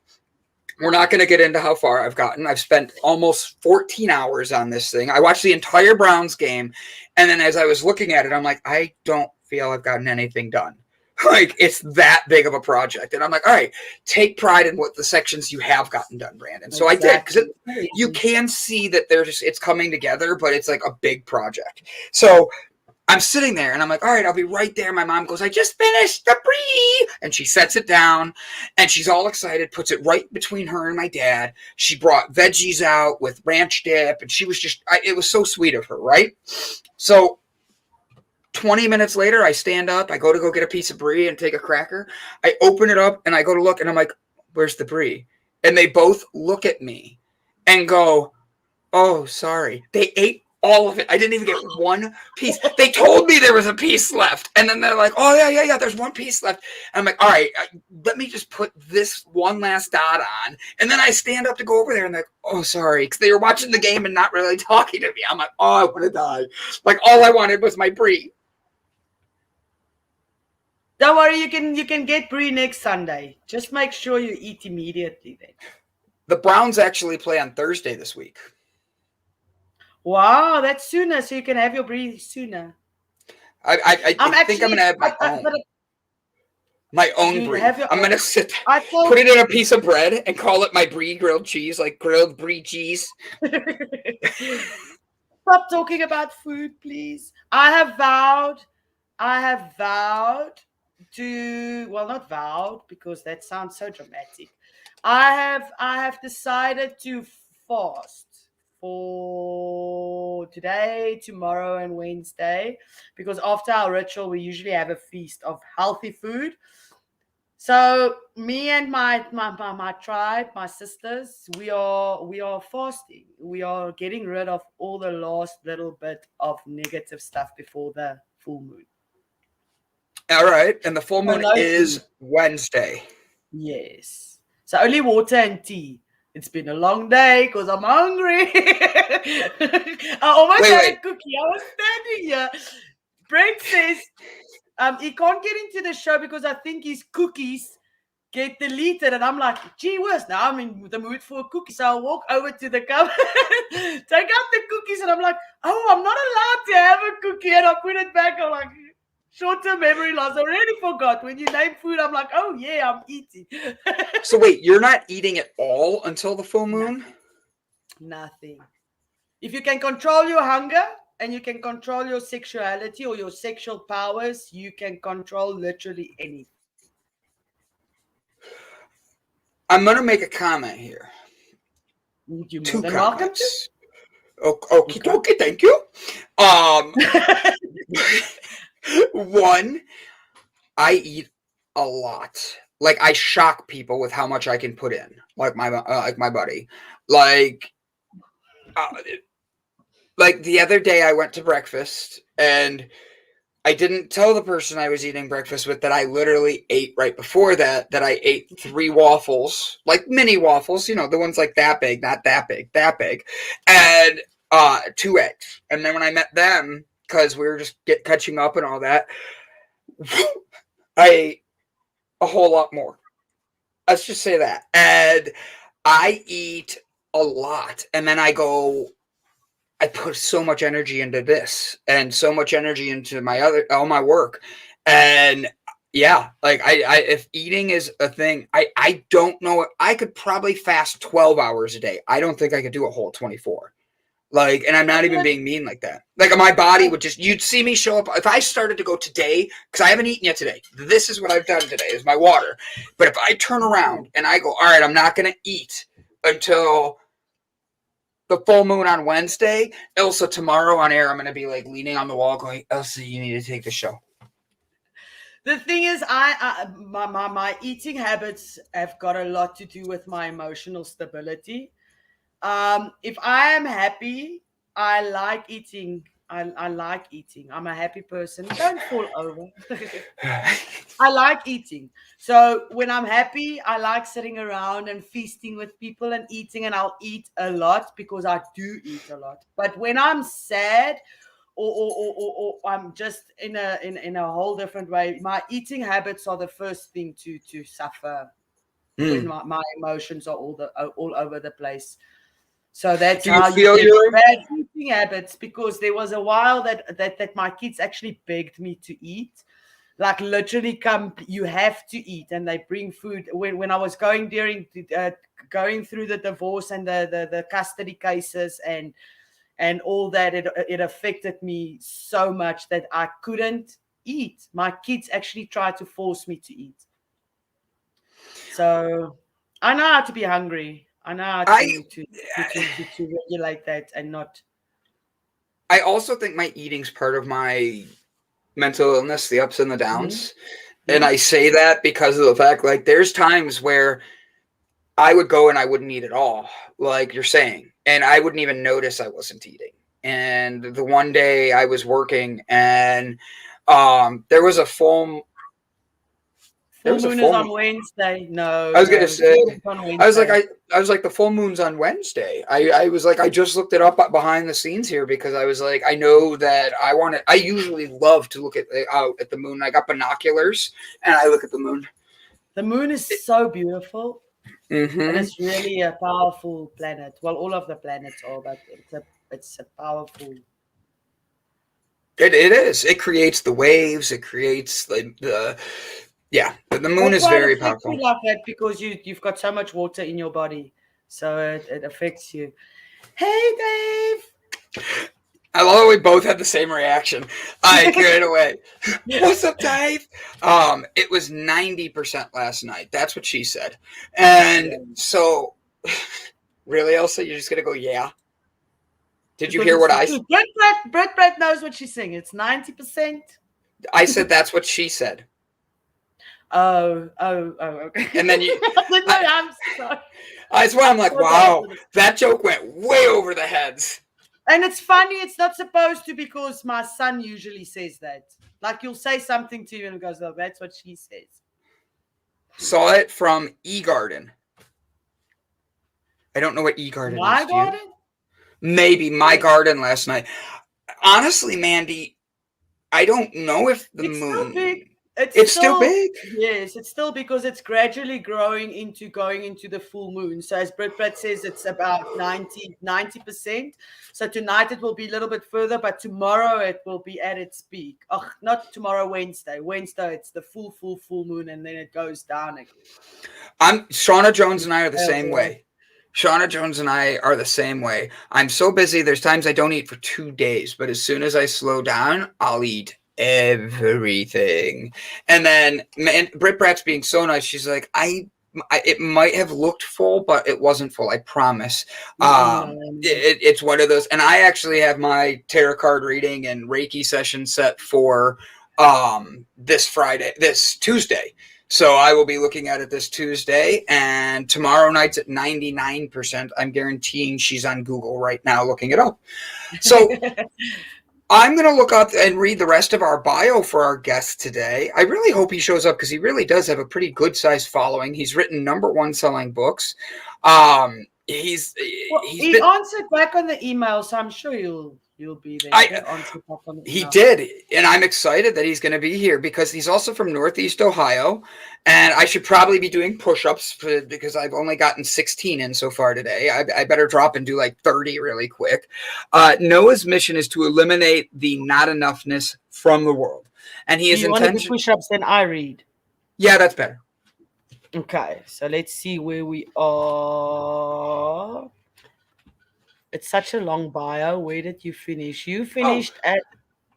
We're not going to get into how far I've gotten. I've spent almost 14 hours on this thing. I watched the entire Browns game. And then as I was looking at it, I'm like, I don't feel I've gotten anything done. Like, it's that big of a project. And I'm like, all right, take pride in what the sections you have gotten done, Brandon. So exactly. I did, because you can see that it's coming together, but it's like a big project. So I'm sitting there and I'm like, all right, I'll be right there. My mom goes, I just finished the brie. And she sets it down and she's all excited, puts it right between her and my dad. She brought veggies out with ranch dip. And she was just, it was so sweet of her, right? So 20 minutes later, I stand up. I go to get a piece of brie and take a cracker. I open it up and I go to look and I'm like, where's the brie? And they both look at me and go, oh, sorry. They ate all of it. I didn't even get one piece. They told me there was a piece left. And then they're like, oh, yeah, there's one piece left. And I'm like, all right, let me just put this one last dot on. And then I stand up to go over there and they're like, oh, sorry. Because they were watching the game and not really talking to me. I'm like, oh, I want to die. Like, all I wanted was my brie. Don't worry, you can get brie next Sunday. Just make sure you eat immediately then. The Browns actually play on Thursday this week. Wow, that's sooner, so you can have your brie sooner. I think I'm going to have my own brie. I'm going to put it in a piece of bread and call it my brie grilled cheese, like grilled brie cheese. Stop talking about food, please. I have vowed to, well, not vowed because that sounds so dramatic. I have decided to fast for today, tomorrow, and Wednesday, because after our ritual we usually have a feast of healthy food. So me and my tribe, my sisters, we are fasting. We are getting rid of all the last little bit of negative stuff before the full moon. All right, and the full moon is Wednesday. Yes. So only water and tea. It's been a long day because I'm hungry. I almost had a cookie. I was standing here. Brent says he can't get into the show because I think his cookies get deleted. And I'm like, gee whiz, now I'm in the mood for a cookie. So I walk over to the cupboard, take out the cookies, and I'm like, oh, I'm not allowed to have a cookie. And I put it back. I'm like, short-term memory loss. I already forgot. When you name food, I'm like, oh, yeah, I'm eating. So wait, you're not eating at all until the full moon? Nothing. If you can control your hunger and you can control your sexuality or your sexual powers, you can control literally anything. I'm going to make a comment here. You're Two more than welcome comments. Okay, thank you. One, I eat a lot. Like, I shock people with how much I can put in. Like my buddy. Like the other day I went to breakfast and I didn't tell the person I was eating breakfast with that I literally ate right before that I ate 3 waffles, like mini waffles, you know, the ones like that big, not that big, and 2 eggs. And then when I met them, because we were just catching up and all that, I ate a whole lot more. Let's just say that. And I eat a lot. And then I put so much energy into this and so much energy into all my work. And yeah, like if eating is a thing, I don't know. I could probably fast 12 hours a day. I don't think I could do a whole 24. Like, and I'm not even being mean like that. Like, my body would just, you'd see me show up. If I started to go today, because I haven't eaten yet today, this is what I've done today, is my water. But if I turn around and I go, all right, I'm not going to eat until the full moon on Wednesday, Ilse, tomorrow on air, I'm going to be like leaning on the wall going, Ilse, you need to take the show. The thing is, my eating habits have got a lot to do with my emotional stability. If I am happy, I like eating. I like eating. I'm a happy person. Don't fall over. I like eating. So when I'm happy, I like sitting around and feasting with people and eating, and I'll eat a lot because I do eat a lot. But when I'm sad or I'm just in a whole different way, my eating habits are the first thing to suffer when my emotions are all over the place. So that's how you get bad eating habits, because there was a while that my kids actually begged me to eat. Like, literally come, you have to eat. And they bring food. When I was going through the divorce and the custody cases and all that, it affected me so much that I couldn't eat. My kids actually tried to force me to eat. So I know how to be hungry. I know how to regulate that and not. I also think my eating's part of my mental illness, the ups and the downs. Mm-hmm. And I say that because of the fact, like, there's times where I would go and I wouldn't eat at all, like you're saying, and I wouldn't even notice I wasn't eating. And the one day I was working and there was a full moon is on Wednesday. No, I was gonna say. I was like, the full moon's on Wednesday. I was like, I just looked it up behind the scenes here because I was like, I know that I usually love to look out at the moon. I got binoculars and I look at the moon. The moon is so beautiful. Mm-hmm. And it's really a powerful planet. Well, all of the planets are, but it's a powerful. It is. It creates the waves. It creates yeah, the moon is very powerful. Like that because you've got so much water in your body, so it affects you. Hey, Dave. I love that we both had the same reaction. I right away. What's up, Dave? It was 90% last night. That's what she said. And so, really, Elsa, you're just gonna go, yeah? Did you hear what I said? Brett knows what she's saying. It's 90%. I said that's what she said. Oh, okay. And then you. I'm sorry. That's why I'm like, wow, that joke went way over the heads. And it's funny, it's not supposed to, because my son usually says that. Like, you'll say something to you and he goes, oh, that's what she says. Saw it from E-Garden. I don't know what E-Garden is. My garden? Maybe My Garden last night. Honestly, Mandy, I don't know if the moon. Still big. It's still big? Yes, it's still, because it's gradually going into the full moon. So as Brett says, it's about 90%. So tonight it will be a little bit further, but tomorrow it will be at its peak. Oh, not tomorrow, Wednesday. Wednesday, it's the full moon, and then it goes down again. Shauna Jones and I are the same way. Shauna Jones and I are the same way. I'm so busy. There's times I don't eat for 2 days, but as soon as I slow down, I'll eat everything. And then Britt Bratt's being so nice. She's like, it might have looked full, but it wasn't full. I promise. It's one of those. And I actually have my tarot card reading and Reiki session set for this Tuesday. So I will be looking at it this Tuesday, and tomorrow night's at 99%. I'm guaranteeing she's on Google right now looking it up. So I'm going to look up and read the rest of our bio for our guest today. I really hope he shows up because he really does have a pretty good sized following. He's written #1 selling books. He answered back on the email, so I'm sure you'll be there. He did, and I'm excited that he's going to be here because he's also from Northeast Ohio, and I should probably be doing push-ups because I've only gotten 16 in so far today. I better drop and do like 30 really quick. Noah's mission is to eliminate the not-enoughness from the world, and he is intentional. You want to do push-ups, then I read. Yeah, that's better. Okay, so let's see where we are. It's such a long bio. Where did you finish? You finished at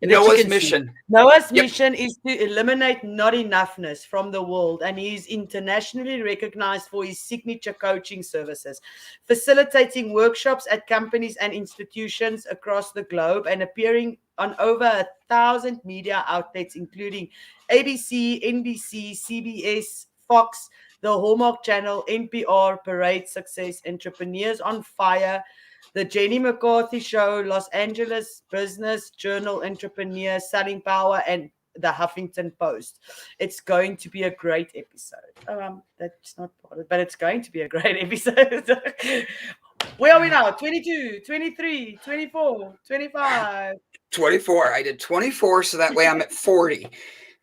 that you Noah's can see. mission. Noah's Yep. mission is to eliminate not-enoughness from the world, and he is internationally recognized for his signature coaching services, facilitating workshops at companies and institutions across the globe and appearing on over 1,000 media outlets, including ABC, NBC, CBS, Fox, the Hallmark Channel, NPR, Parade Success, Entrepreneurs on Fire, the Jenny McCarthy Show, Los Angeles Business Journal, Entrepreneur, Selling Power, and the Huffington Post. It's going to be a great episode. That's not part of it, but it's going to be a great episode. Where are we now? 22, 23, 24, 25. 24. I did 24, so that way I'm at 40.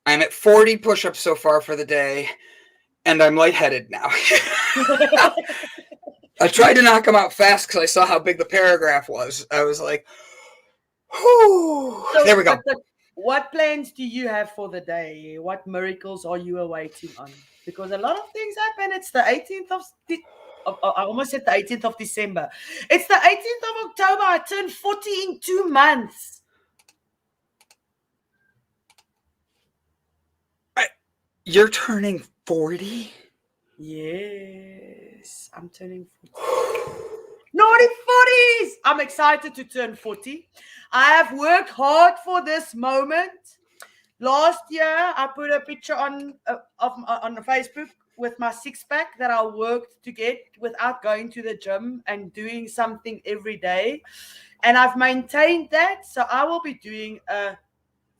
I'm at 40 push-ups so far for the day, and I'm lightheaded now. I tried to knock them out fast because I saw how big the paragraph was. I was like, whew. So, There we go. What plans do you have for the day? What miracles are you awaiting on? Because a lot of things happen. It's the 18th I almost said the 18th of December. It's the 18th of October. I turned 40 in 2 months. You're turning 40? Yes, I'm turning 40. Naughty 40s! I'm excited to turn 40. I have worked hard for this moment. Last year, I put a picture on Facebook with my six-pack that I worked to get without going to the gym and doing something every day. And I've maintained that. So I will be doing a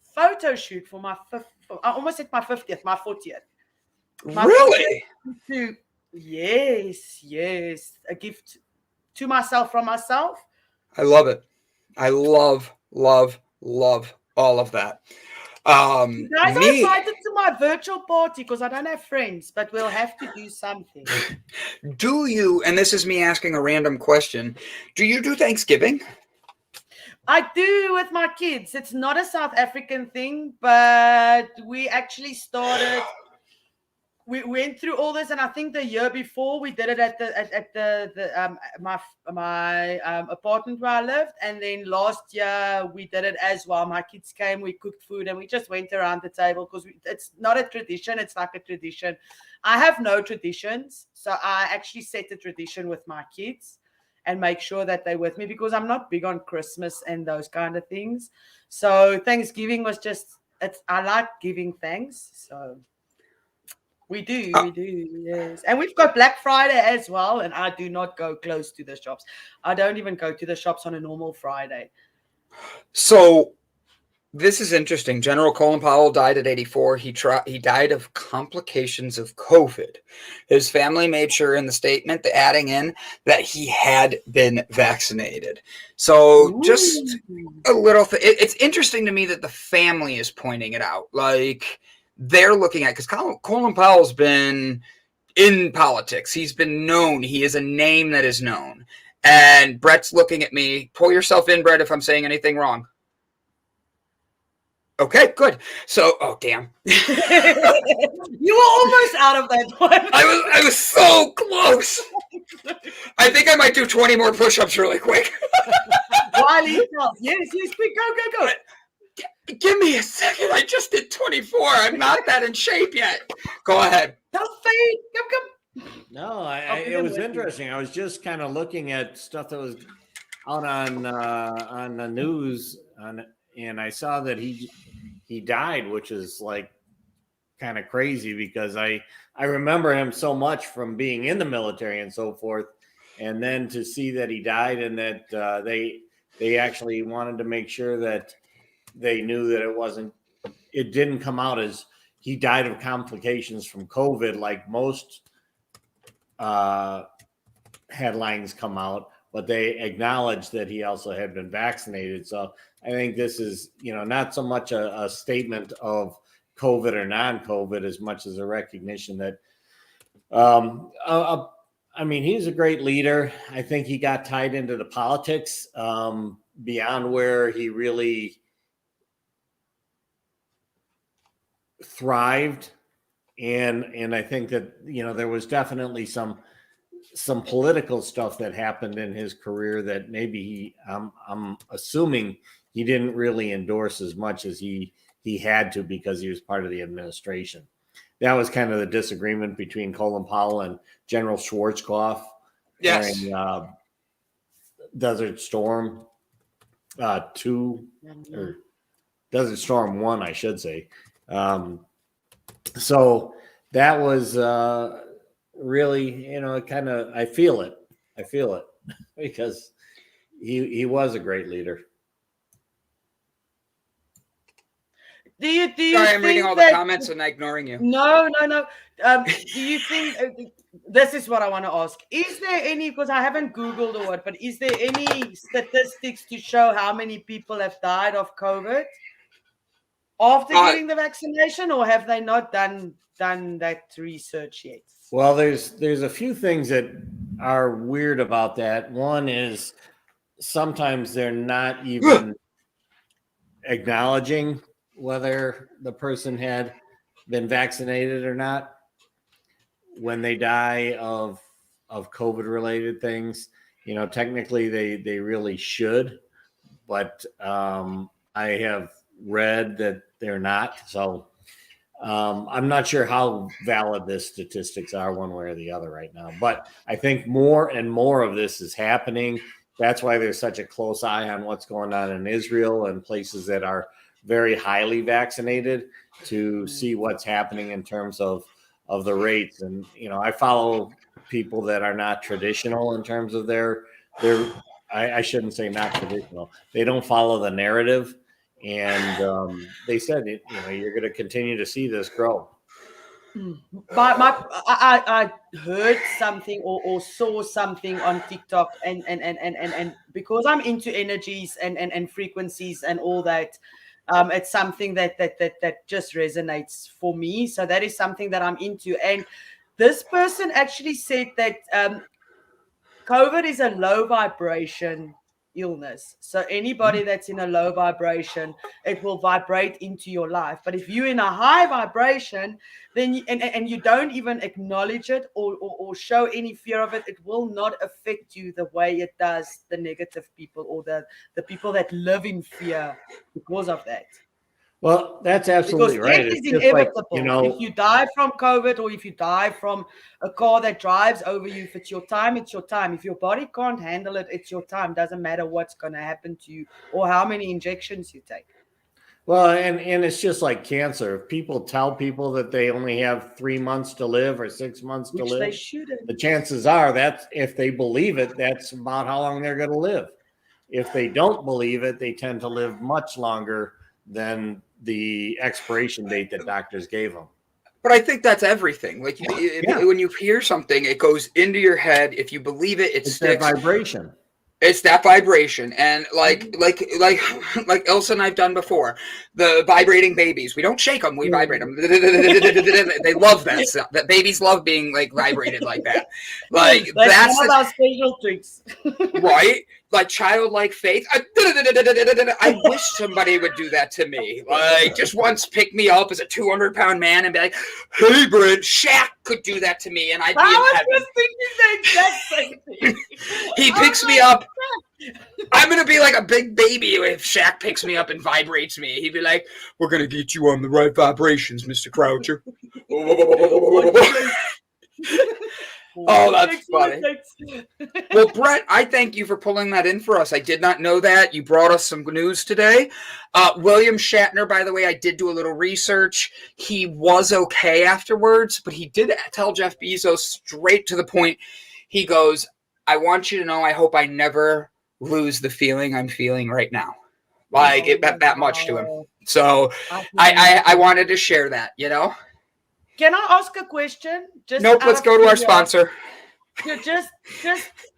photo shoot for my I almost said my 50th, my 40th. Really? Yes. A gift to myself from myself. I love it. I love all of that. You guys are invited to my virtual party because I don't have friends, but we'll have to do something. Do you, and this is me asking a random question, do you do Thanksgiving? I do with my kids. It's not a South African thing, but we actually started. We went through all this, and I think the year before we did it at my apartment where I lived, and then last year we did it as well. My kids came, we cooked food, and we just went around the table because it's not a tradition; it's like a tradition. I have no traditions, so I actually set a tradition with my kids and make sure that they're with me because I'm not big on Christmas and those kind of things. So Thanksgiving was just I like giving thanks, so. We do, yes. And we've got Black Friday as well, and I do not go close to the shops. I don't even go to the shops on a normal Friday. So this is interesting. General Colin Powell died at 84. He died of complications of COVID. His family made sure in the statement, adding in that he had been vaccinated. So just a little it's interesting to me that the family is pointing it out. Like, they're looking at, because Colin Powell's been in politics. He's been known. He is a name that is known. And Brett's looking at me. Pull yourself in, Brett, if I'm saying anything wrong. Okay, good. So, oh, damn. You were almost out of that one. I was so close. I think I might do 20 more push-ups really quick. Wiley, yes, quick, go. Give me a second. I just did 24. I'm not that in shape yet. Go ahead. Don't fade. Come. No, it was interesting. I was just kind of looking at stuff that was out on the news, and I saw that he died, which is like kind of crazy because I remember him so much from being in the military and so forth, and then to see that he died and that they actually wanted to make sure that they knew that it didn't come out as he died of complications from COVID, like most headlines come out, but they acknowledged that he also had been vaccinated. So I think this is, not so much a statement of COVID or non-COVID as much as a recognition that, he's a great leader. I think he got tied into the politics beyond where he really thrived, and I think that there was definitely some some political stuff that happened in his career that maybe I'm assuming he didn't really endorse as much as he had to, because he was part of the administration. That was kind of the disagreement between Colin Powell and General Schwarzkopf during Desert Storm 2, or Desert Storm 1, I should say. So that was really, I feel it because he was a great leader. Do you Sorry, I'm reading all the that, comments and ignoring you. No. Do you think this is what I want to ask? Is there any, because I haven't Googled or what, but is there any statistics to show how many people have died of COVID after getting the vaccination, or have they not done that research yet? Well, there's a few things that are weird about that. One is sometimes they're not even acknowledging whether the person had been vaccinated or not when they die of COVID related things. Technically they really should, but I have read that they're not. So I'm not sure how valid the statistics are one way or the other right now, but I think more and more of this is happening. That's why there's such a close eye on what's going on in Israel and places that are very highly vaccinated, to see what's happening in terms of the rates. And, I follow people that are not traditional in terms of their I shouldn't say not traditional. They don't follow the narrative. And they said, you're going to continue to see this grow. But I heard something or saw something on TikTok, and because I'm into energies and frequencies and all that, it's something that just resonates for me. So that is something that I'm into. And this person actually said that COVID is a low vibration illness. So anybody that's in a low vibration, it will vibrate into your life. But if you're in a high vibration, then you don't even acknowledge it or show any fear of it, it will not affect you the way it does the negative people or the people that live in fear because of that. Well, that's absolutely because right. death It's is just inevitable. like, If you die from COVID, or if you die from a car that drives over you, if it's your time, it's your time. If your body can't handle it, it's your time. Doesn't matter what's going to happen to you or how many injections you take. Well, and it's just like cancer. If people tell people that they only have 3 months to live or 6 months to Which live, they shouldn't. the chances are that if they believe it, that's about how long they're going to live. If they don't believe it, they tend to live much longer than the expiration date that doctors gave them. But I think that's everything. Like when you hear something, it goes into your head. If you believe it, it sticks. That vibration. It's that vibration. And like Ilse and I've done before, the vibrating babies. We don't shake them, we vibrate them. They love that stuff. That babies love being like vibrated like that. Like that's one of our special tricks. Right? Like childlike faith. I wish somebody would do that to me. Like just once pick me up as a 200-pound man and be like, "Hey, Brent, Shaq could do that to me," and I'd be in heaven. Just thinking the exact same thing. He picks me up. I'm gonna be like a big baby if Shaq picks me up and vibrates me. He'd be like, "We're gonna get you on the right vibrations, Mr. Croucher." Oh, that's funny. Well, Brett, I thank you for pulling that in for us. I did not know that. You brought us some news today. William Shatner, by the way, I did do a little research. He was okay afterwards, but he did tell Jeff Bezos straight to the point. He goes, "I want you to know, I hope I never lose the feeling I'm feeling right now." Like it meant that much to him. So I wanted to share that, you know? Can I ask a question? Nope, let's go to our sponsor. Just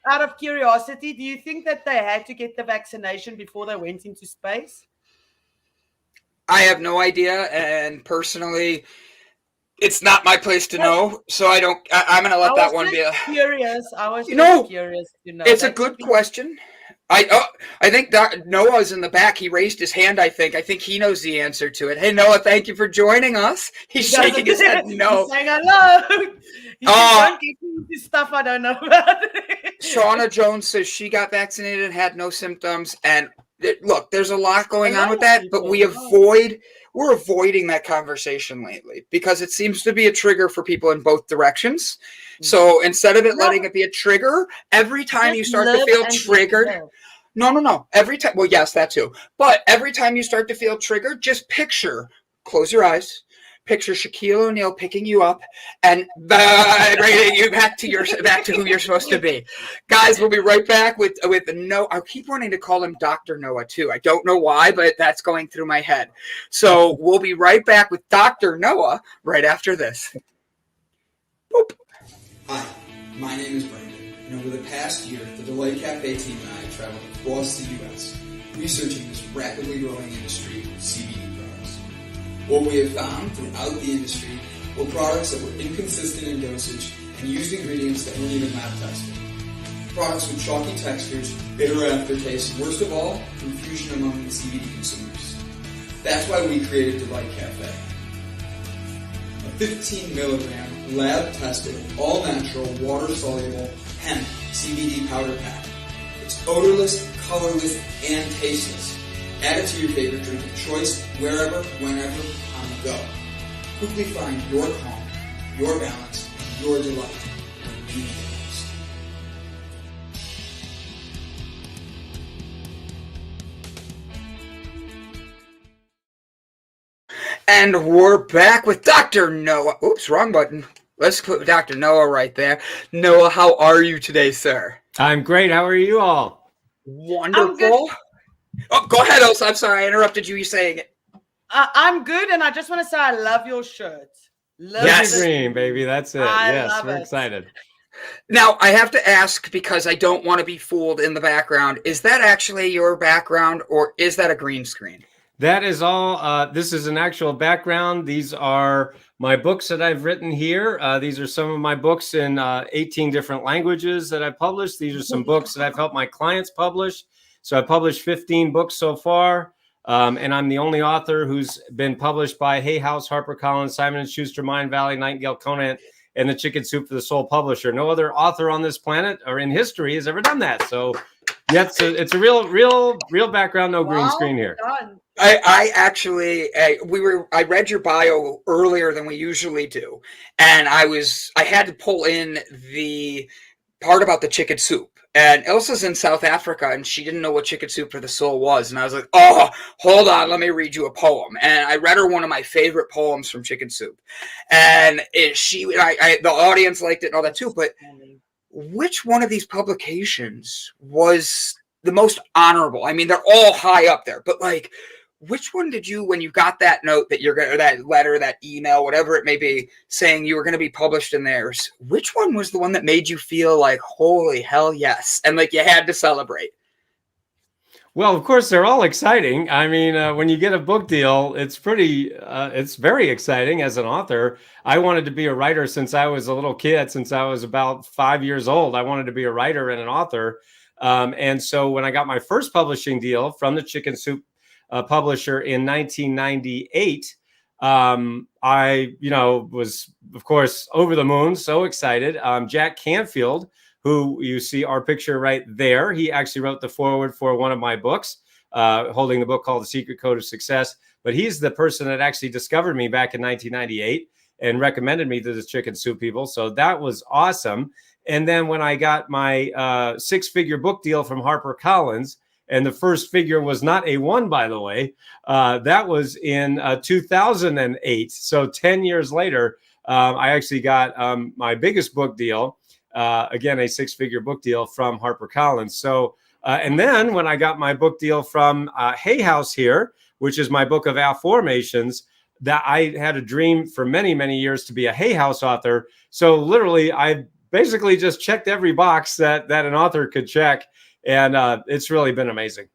out of curiosity, do you think that they had to get the vaccination before they went into space? I have no idea, and personally, it's not my place to know, so I'm going to let that one be curious. I was curious to know. It's a good question. I think Noah's in the back. He raised his hand, I think. I think he knows the answer to it. Hey, Noah, thank you for joining us. He's shaking his head no. He's saying hello. He don't get into stuff I don't know about. Shauna Jones says she got vaccinated and had no symptoms. And look, there's a lot going on with that, but we're avoiding that conversation lately because it seems to be a trigger for people in both directions. So instead of letting it be a trigger, every time you start to feel triggered, no. Every time, well, yes, that too. But every time you start to feel triggered, just close your eyes, picture Shaquille O'Neal picking you up and bringing you back to who you're supposed to be. Guys, we'll be right back with Noah. I keep wanting to call him Dr. Noah too. I don't know why, but that's going through my head. So we'll be right back with Dr. Noah right after this. Boop. Hi, my name is Brandon, and over the past year, the Delight Cafe team and I have traveled across the U.S. researching this rapidly growing industry of CBD products. What we have found throughout the industry were products that were inconsistent in dosage and used ingredients that weren't even lab tested. Products with chalky textures, bitter aftertaste, and worst of all, confusion among the CBD consumers. That's why we created Delight Cafe. A 15 milligram lab-tested, all-natural, water-soluble hemp CBD powder pack. It's odorless, colorless, and tasteless. Add it to your favorite drink of choice, wherever, whenever, on the go. Quickly find your calm, your balance, and your delight when you need it most. And we're back with Dr. Noah. Oops, wrong button. Let's put Dr. Noah right there. Noah, how are you today, sir? I'm great. How are you all? Wonderful. Oh, go ahead, Ilse. I'm sorry. I interrupted you saying it. I'm good, and I just want to say I love your shirt. Yes. Green, baby. That's it. Yes, we're excited. Now, I have to ask because I don't want to be fooled in the background. Is that actually your background, or is that a green screen? That is all. This is an actual background. These are my books that I've written here. These are some of my books in 18 different languages that I published. These are some books that I've helped my clients publish. So I published 15 books so far. And I'm the only author who's been published by Hay House, HarperCollins, Simon & Schuster, Mindvalley, Nightingale-Conant, and the Chicken Soup for the Soul publisher. No other author on this planet or in history has ever done that. So yeah, it's a real background, no green screen here. I read your bio earlier than we usually do, and I had to pull in the part about the chicken soup. And Ilse's in South Africa, and she didn't know what Chicken Soup for the Soul was. And I was like, oh, hold on, let me read you a poem. And I read her one of my favorite poems from Chicken Soup. And the audience liked it and all that too. But which one of these publications was the most honorable? I mean, they're all high up there. But, like, which one did you, when you got that note that that letter, that email, whatever it may be, saying you were going to be published in theirs, which one was the one that made you feel like, holy hell, yes, and like you had to celebrate? Well, of course, they're all exciting. I mean, when you get a book deal, it's very exciting as an author. I wanted to be a writer since I was a little kid, since I was about 5 years old. I wanted to be a writer and an author. And so when I got my first publishing deal from the Chicken Soup publisher in 1998, I, was, of course, over the moon, so excited. Jack Canfield, who you see our picture right there, he actually wrote the foreword for one of my books, holding the book called The Secret Code of Success. But he's the person that actually discovered me back in 1998 and recommended me to the Chicken Soup people. So that was awesome. And then when I got my six-figure book deal from HarperCollins, and the first figure was not a one, by the way. That was in 2008. So 10 years later, I actually got my biggest book deal, again, a six-figure book deal from HarperCollins. So, and then when I got my book deal from Hay House here, which is my Book of Afformations, that I had a dream for many, many years to be a Hay House author. So literally, I basically just checked every box that an author could check. And it's really been amazing.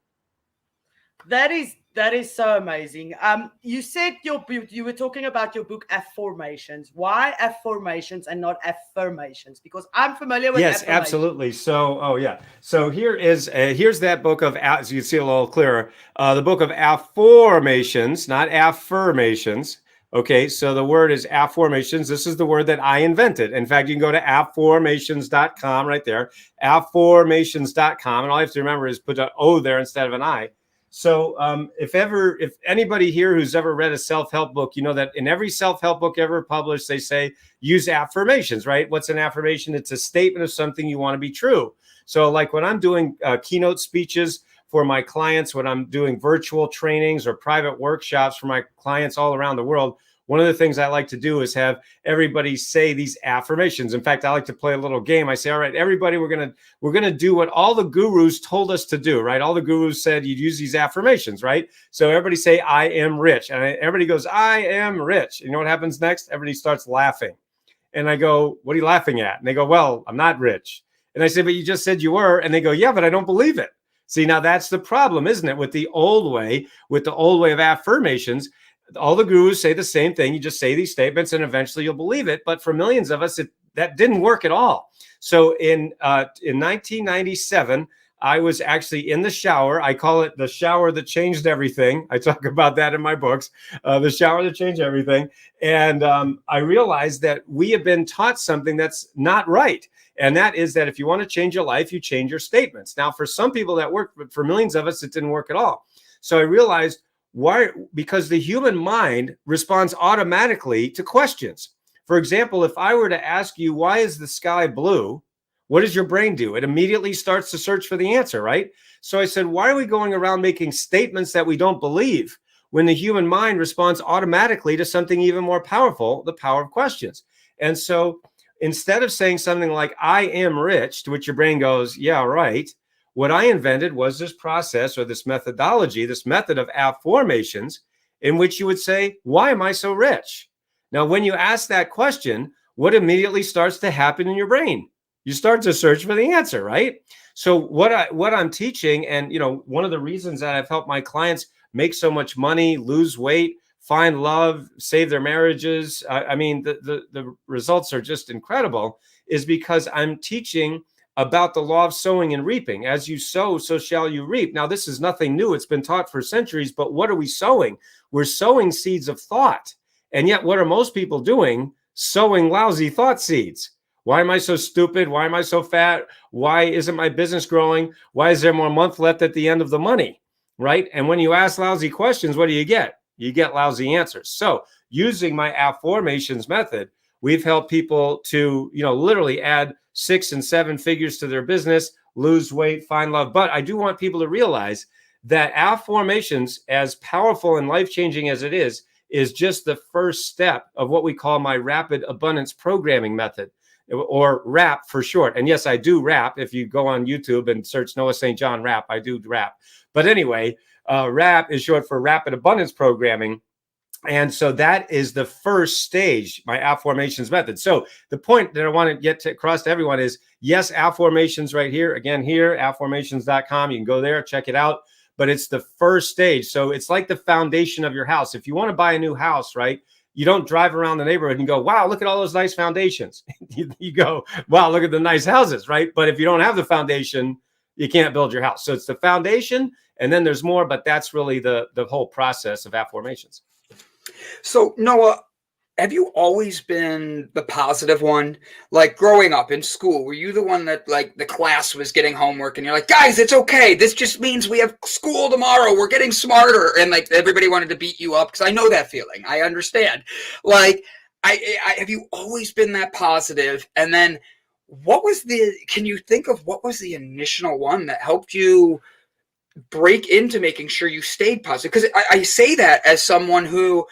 That is That is so amazing. You said you were talking about your book Afformations. Why Afformations and not affirmations? Because I'm familiar with Yes, absolutely. So, So here's that book of, as you can see a little clearer, the book of Afformations, not affirmations. Okay, so the word is Afformations. This is the word that I invented. In fact, you can go to afformations.com right there, afformations.com, and all you have to remember is put an O there instead of an I. So if anybody here who's ever read a self-help book, you know that in every self-help book ever published, they say use affirmations, right? What's an affirmation? It's a statement of something you want to be true. So like when I'm doing keynote speeches for my clients, when I'm doing virtual trainings or private workshops for my clients all around the world, one of the things I like to do is have everybody say these affirmations. In fact, I like to play a little game. I say, all right, everybody, we're gonna do what all the gurus told us to do, right? All the gurus said you'd use these affirmations, right? So everybody say, I am rich. And everybody goes, I am rich. You know what happens next? Everybody starts laughing. And I go, what are you laughing at? And they go, well, I'm not rich. And I say, but you just said you were. And they go, yeah, but I don't believe it. See, now that's the problem, isn't it? With the old way of affirmations, all the gurus say the same thing. You just say these statements and eventually you'll believe it. But for millions of us, that didn't work at all. So in 1997, I was actually in the shower. I call it the shower that changed everything. I talk about that in my books, the shower that changed everything. And I realized that we have been taught something that's not right. And that is that if you want to change your life, you change your statements. Now, for some people that worked, but for millions of us, it didn't work at all. So I realized why, because the human mind responds automatically to questions. For example, if I were to ask you, why is the sky blue? What does your brain do? It immediately starts to search for the answer, right? So I said, why are we going around making statements that we don't believe when the human mind responds automatically to something even more powerful, the power of questions? And so instead of saying something like, I am rich, to which your brain goes, yeah, right. What I invented was this process or this methodology, this method of affirmations in which you would say, why am I so rich? Now, when you ask that question, what immediately starts to happen in your brain? You start to search for the answer, right? So what I'm teaching, and one of the reasons that I've helped my clients make so much money, lose weight, find love, save their marriages, I mean, the results are just incredible, is because I'm teaching about the law of sowing and reaping. As you sow, so shall you reap. Now, this is nothing new. It's been taught for centuries, but what are we sowing? We're sowing seeds of thought. And yet, what are most people doing? Sowing lousy thought seeds. Why am I so stupid? Why am I so fat? Why isn't my business growing? Why is there more month left at the end of the money? Right? And when you ask lousy questions, what do you get? You get lousy answers. So using my affirmations method, we've helped people to, literally add 6 and 7 figures to their business, lose weight, find love. But I do want people to realize that affirmations, as powerful and life-changing as it is just the first step of what we call my rapid abundance programming method, or RAP for short. And yes, I do rap. If you go on YouTube and search Noah St. John rap, I do rap. But anyway, RAP is short for rapid abundance programming. And so that is the first stage, my affirmations method. So the point that I want to get across to everyone is, yes, affirmations right here. Again, here, affirmations.com. You can go there, check it out. But it's the first stage. So it's like the foundation of your house. If you want to buy a new house, right, you don't drive around the neighborhood and go, wow, look at all those nice foundations. You go, wow, look at the nice houses, right? But if you don't have the foundation, you can't build your house. So it's the foundation, and then there's more, but that's really the whole process of affirmations. So, Noah, have you always been the positive one? Like growing up in school, were you the one that like the class was getting homework and you're like, guys, it's okay. This just means we have school tomorrow. We're getting smarter. And like everybody wanted to beat you up, because I know that feeling. I understand. Like, I have you always been that positive? And then can you think of what was the initial one that helped you break into making sure you stayed positive? Because I say that as someone who,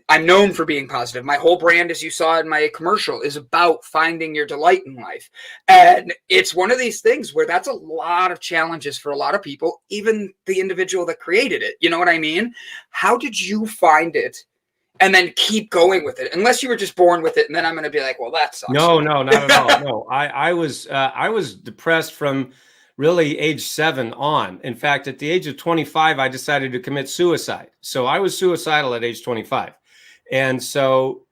I'm known for being positive. My whole brand, as you saw in my commercial, is about finding your delight in life. And it's one of these things where that's a lot of challenges for a lot of people, even the individual that created it. You know what I mean? How did you find it and then keep going with it? Unless you were just born with it, and then I'm going to be like, well, that sucks. No, not at all. No, I was depressed from really age 7 on. In fact, at the age of 25, I decided to commit suicide. So I was suicidal at age 25. And so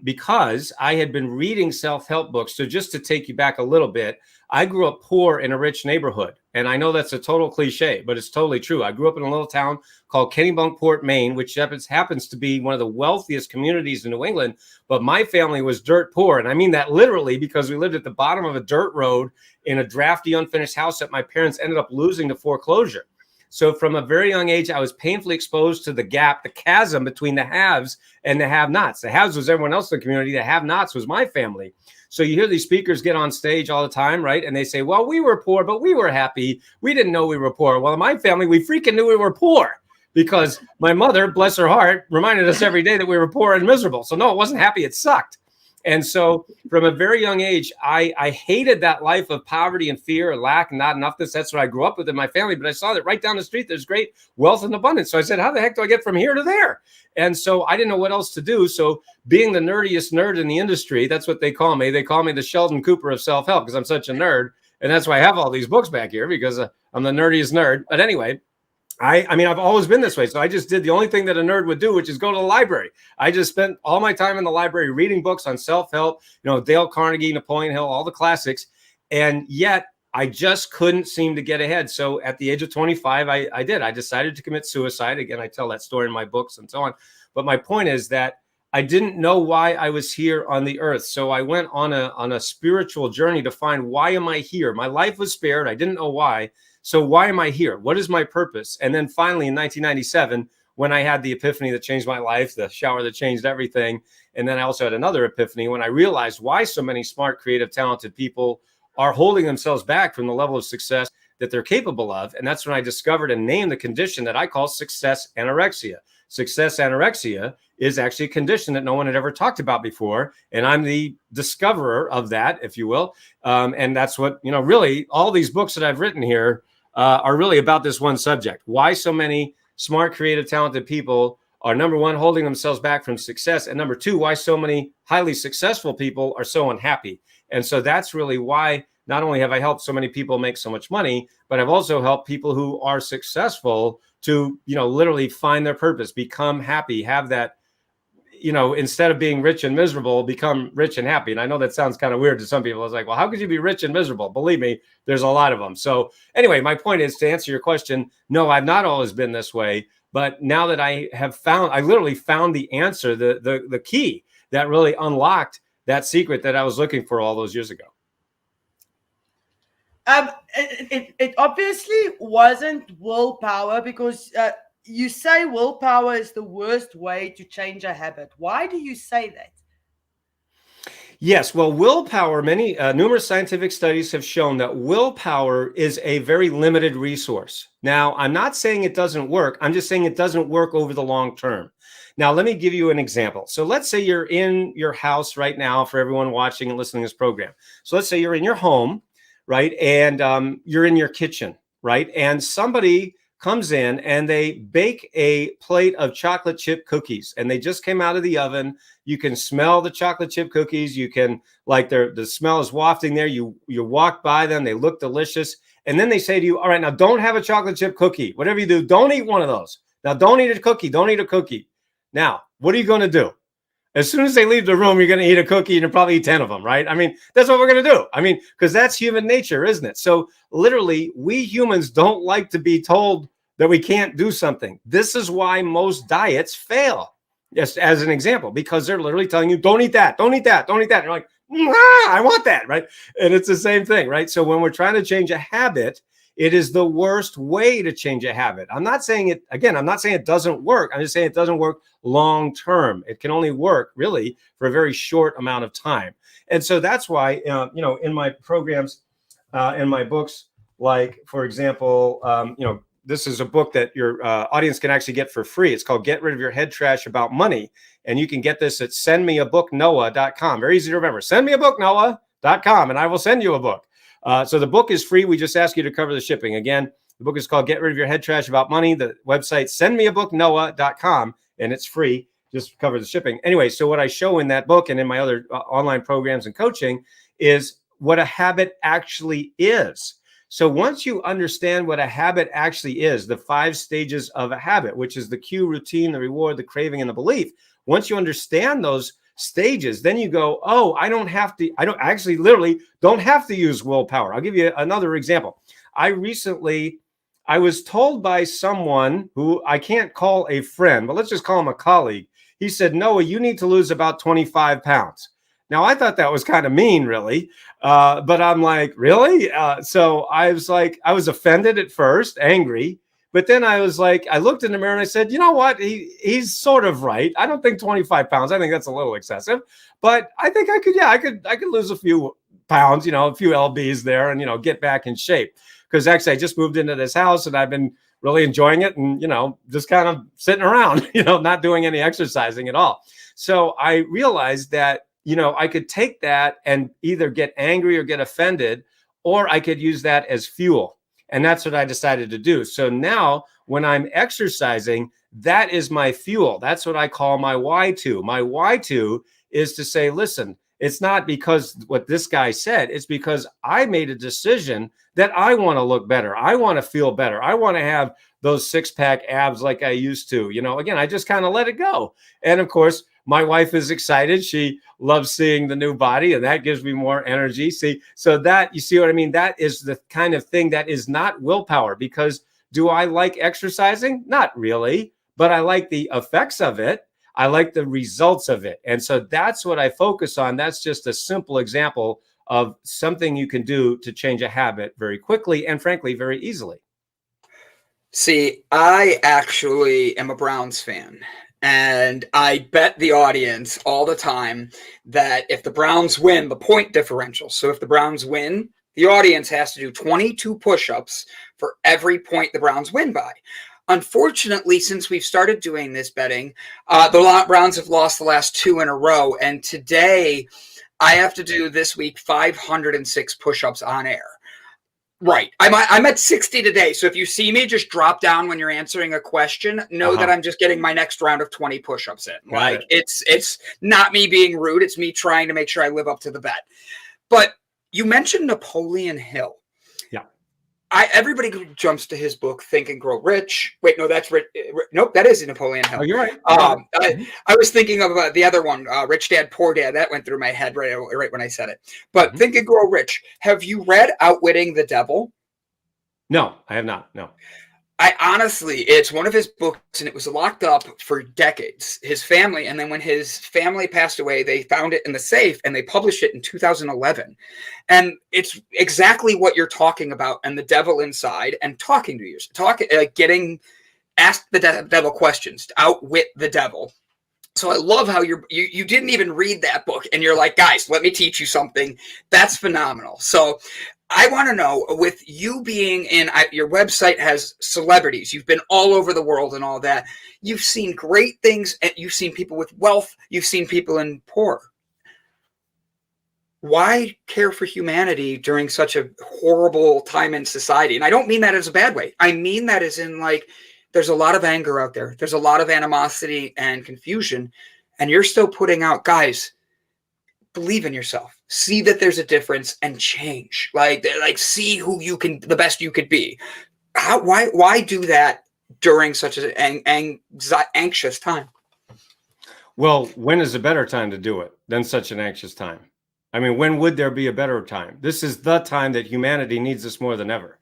because I had been reading self-help books, so just to take you back a little bit, I grew up poor in a rich neighborhood. And I know that's a total cliche, but it's totally true. I grew up in a little town called Kennebunkport, Maine, which happens to be one of the wealthiest communities in New England. But my family was dirt poor. And I mean that literally, because we lived at the bottom of a dirt road in a drafty, unfinished house that my parents ended up losing to foreclosure. So from a very young age, I was painfully exposed to the gap, the chasm between the haves and the have-nots. The haves was everyone else in the community. The have-nots was my family. So you hear these speakers get on stage all the time, right? And they say, well, we were poor, but we were happy. We didn't know we were poor. Well, in my family, we freaking knew we were poor because my mother, bless her heart, reminded us every day that we were poor and miserable. So no, it wasn't happy. It sucked. And so from a very young age, I hated that life of poverty and fear and lack and not enoughness. That's what I grew up with in my family. But I saw that right down the street, there's great wealth and abundance. So I said, how the heck do I get from here to there? And so I didn't know what else to do. So being the nerdiest nerd in the industry, that's what they call me. They call me the Sheldon Cooper of self-help because I'm such a nerd. And that's why I have all these books back here because I'm the nerdiest nerd. But anyway, I mean, I've always been this way. So I just did the only thing that a nerd would do, which is go to the library. I just spent all my time in the library reading books on self-help, Dale Carnegie, Napoleon Hill, all the classics. And yet I just couldn't seem to get ahead. So at the age of 25, I did. I decided to commit suicide. Again, I tell that story in my books and so on. But my point is that I didn't know why I was here on the earth. So I went on a spiritual journey to find, why am I here? My life was spared. I didn't know why. So why am I here? What is my purpose? And then finally in 1997, when I had the epiphany that changed my life, the shower that changed everything. And then I also had another epiphany when I realized why so many smart, creative, talented people are holding themselves back from the level of success that they're capable of. And that's when I discovered and named the condition that I call success anorexia. Success anorexia is actually a condition that no one had ever talked about before. And I'm the discoverer of that, if you will. And that's what, really all these books that I've written here are really about this one subject. Why so many smart, creative, talented people are, number one, holding themselves back from success. And number two, why so many highly successful people are so unhappy. And so that's really why not only have I helped so many people make so much money, but I've also helped people who are successful to, literally find their purpose, become happy, have that, instead of being rich and miserable, become rich and happy. And I know that sounds kind of weird to some people. It's like, well, how could you be rich and miserable? Believe me, there's a lot of them. So anyway, my point is, to answer your question, no, I've not always been this way. But now that I literally found the answer, the key that really unlocked that secret that I was looking for all those years ago. It obviously wasn't willpower, because you say willpower is the worst way to change a habit. Why do you say that? Yes, well, willpower, numerous scientific studies have shown that willpower is a very limited resource. Now, I'm not saying it doesn't work. I'm just saying it doesn't work over the long term. Now, let me give you an example. So let's say you're in your house right now, for everyone watching and listening to this program. So let's say you're in your home, right? And you're in your kitchen, right? And somebody comes in and they bake a plate of chocolate chip cookies, and they just came out of the oven. You can smell the chocolate chip cookies. You can, the smell is wafting there. You walk by them. They look delicious. And then they say to you, all right, now don't have a chocolate chip cookie. Whatever you do, don't eat one of those. Now don't eat a cookie. Don't eat a cookie. Now, what are you going to do? As soon as they leave the room, you're going to eat a cookie and you'll probably eat 10 of them, right? I mean, that's what we're going to do. I mean, because that's human nature, isn't it? So literally, we humans don't like to be told that we can't do something. This is why most diets fail, just as an example, because they're literally telling you, don't eat that, don't eat that, don't eat that. And you're like, I want that, right? And it's the same thing, right? So when we're trying to change a habit, it is the worst way to change a habit. I'm not saying it, again, I'm not saying it doesn't work. I'm just saying it doesn't work long term. It can only work really for a very short amount of time. And so that's why, in my programs, in my books, like, for example, this is a book that your audience can actually get for free. It's called Get Rid of Your Head Trash About Money. And you can get this at sendmeabooknoah.com. Very easy to remember. Sendmeabooknoah.com, and I will send you a book. So the book is free. We just ask you to cover the shipping. Again, the book is called Get Rid of Your Head Trash About Money. The website, sendmeabooknoah.com, and it's free. Just cover the shipping. Anyway, so what I show in that book and in my other online programs and coaching is what a habit actually is. So once you understand what a habit actually is, the 5 stages of a habit, which is the cue, routine, the reward, the craving, and the belief. Once you understand those stages, then you go, oh, I actually literally don't have to use willpower. I'll give you another example. I was told by someone who I can't call a friend, but let's just call him a colleague. He said, Noah, you need to lose about 25 pounds. Now, I thought that was kind of mean, really. But I'm like, really? So I was offended at first, angry. But then I was like, I looked in the mirror and I said, you know what? He's sort of right. I don't think 25 pounds. I think that's a little excessive. But I think I could lose a few pounds, a few lbs there and, get back in shape. Because actually, I just moved into this house and I've been really enjoying it and, just kind of sitting around, not doing any exercising at all. So I realized that, I could take that and either get angry or get offended, or I could use that as fuel. And that's what I decided to do. So now when I'm exercising, that is my fuel. That's what I call my why-to. My why-to is to say, listen, it's not because what this guy said. It's because I made a decision that I want to look better. I want to feel better. I want to have those 6-pack abs like I used to. Again, I just kind of let it go. And of course, my wife is excited. She loves seeing the new body, and that gives me more energy. See, so that, you see what I mean? That is the kind of thing that is not willpower. Because do I like exercising? Not really, but I like the effects of it. I like the results of it. And so that's what I focus on. That's just a simple example of something you can do to change a habit very quickly and, frankly, very easily. See, I actually am a Browns fan. And I bet the audience all the time that if the Browns win, the point differential. So if the Browns win, the audience has to do 22 push-ups for every point the Browns win by. Unfortunately, since we've started doing this betting, the Browns have lost the last 2 in a row. And today, I have to do this week 506 push-ups on air. Right. I'm at 60 today. So if you see me just drop down when you're answering a question, know that I'm just getting my next round of 20 push-ups in. Like it's not me being rude. It's me trying to make sure I live up to the bet. But you mentioned Napoleon Hill. Yeah. Everybody jumps to his book, Think and Grow Rich. Wait, no, that's nope, that is Napoleon Hill. Oh, you're right. I was thinking of the other one, Rich Dad, Poor Dad. That went through my head right when I said it. But Think and Grow Rich. Have you read Outwitting the Devil? No, I have not. No. It's one of his books, and it was locked up for decades. His family, and then when his family passed away, they found it in the safe, and they published it in 2011. And it's exactly what you're talking about, and the devil inside, and talking to you, ask the devil questions, to outwit the devil. So I love how you didn't even read that book, and you're like, guys, let me teach you something. That's phenomenal. So I want to know, with you being in, your website has celebrities. You've been all over the world and all that. You've seen great things, and you've seen people with wealth. You've seen people in poor. Why care for humanity during such a horrible time in society? And I don't mean that as a bad way. I mean that as in, like, there's a lot of anger out there. There's a lot of animosity and confusion. And you're still putting out, guys, believe in yourself. See that there's a difference and change. Like see who you can, the best you could be. Why do that during such an anxious time? Well, when is a better time to do it than such an anxious time? I mean, when would there be a better time? This is the time that humanity needs us more than ever.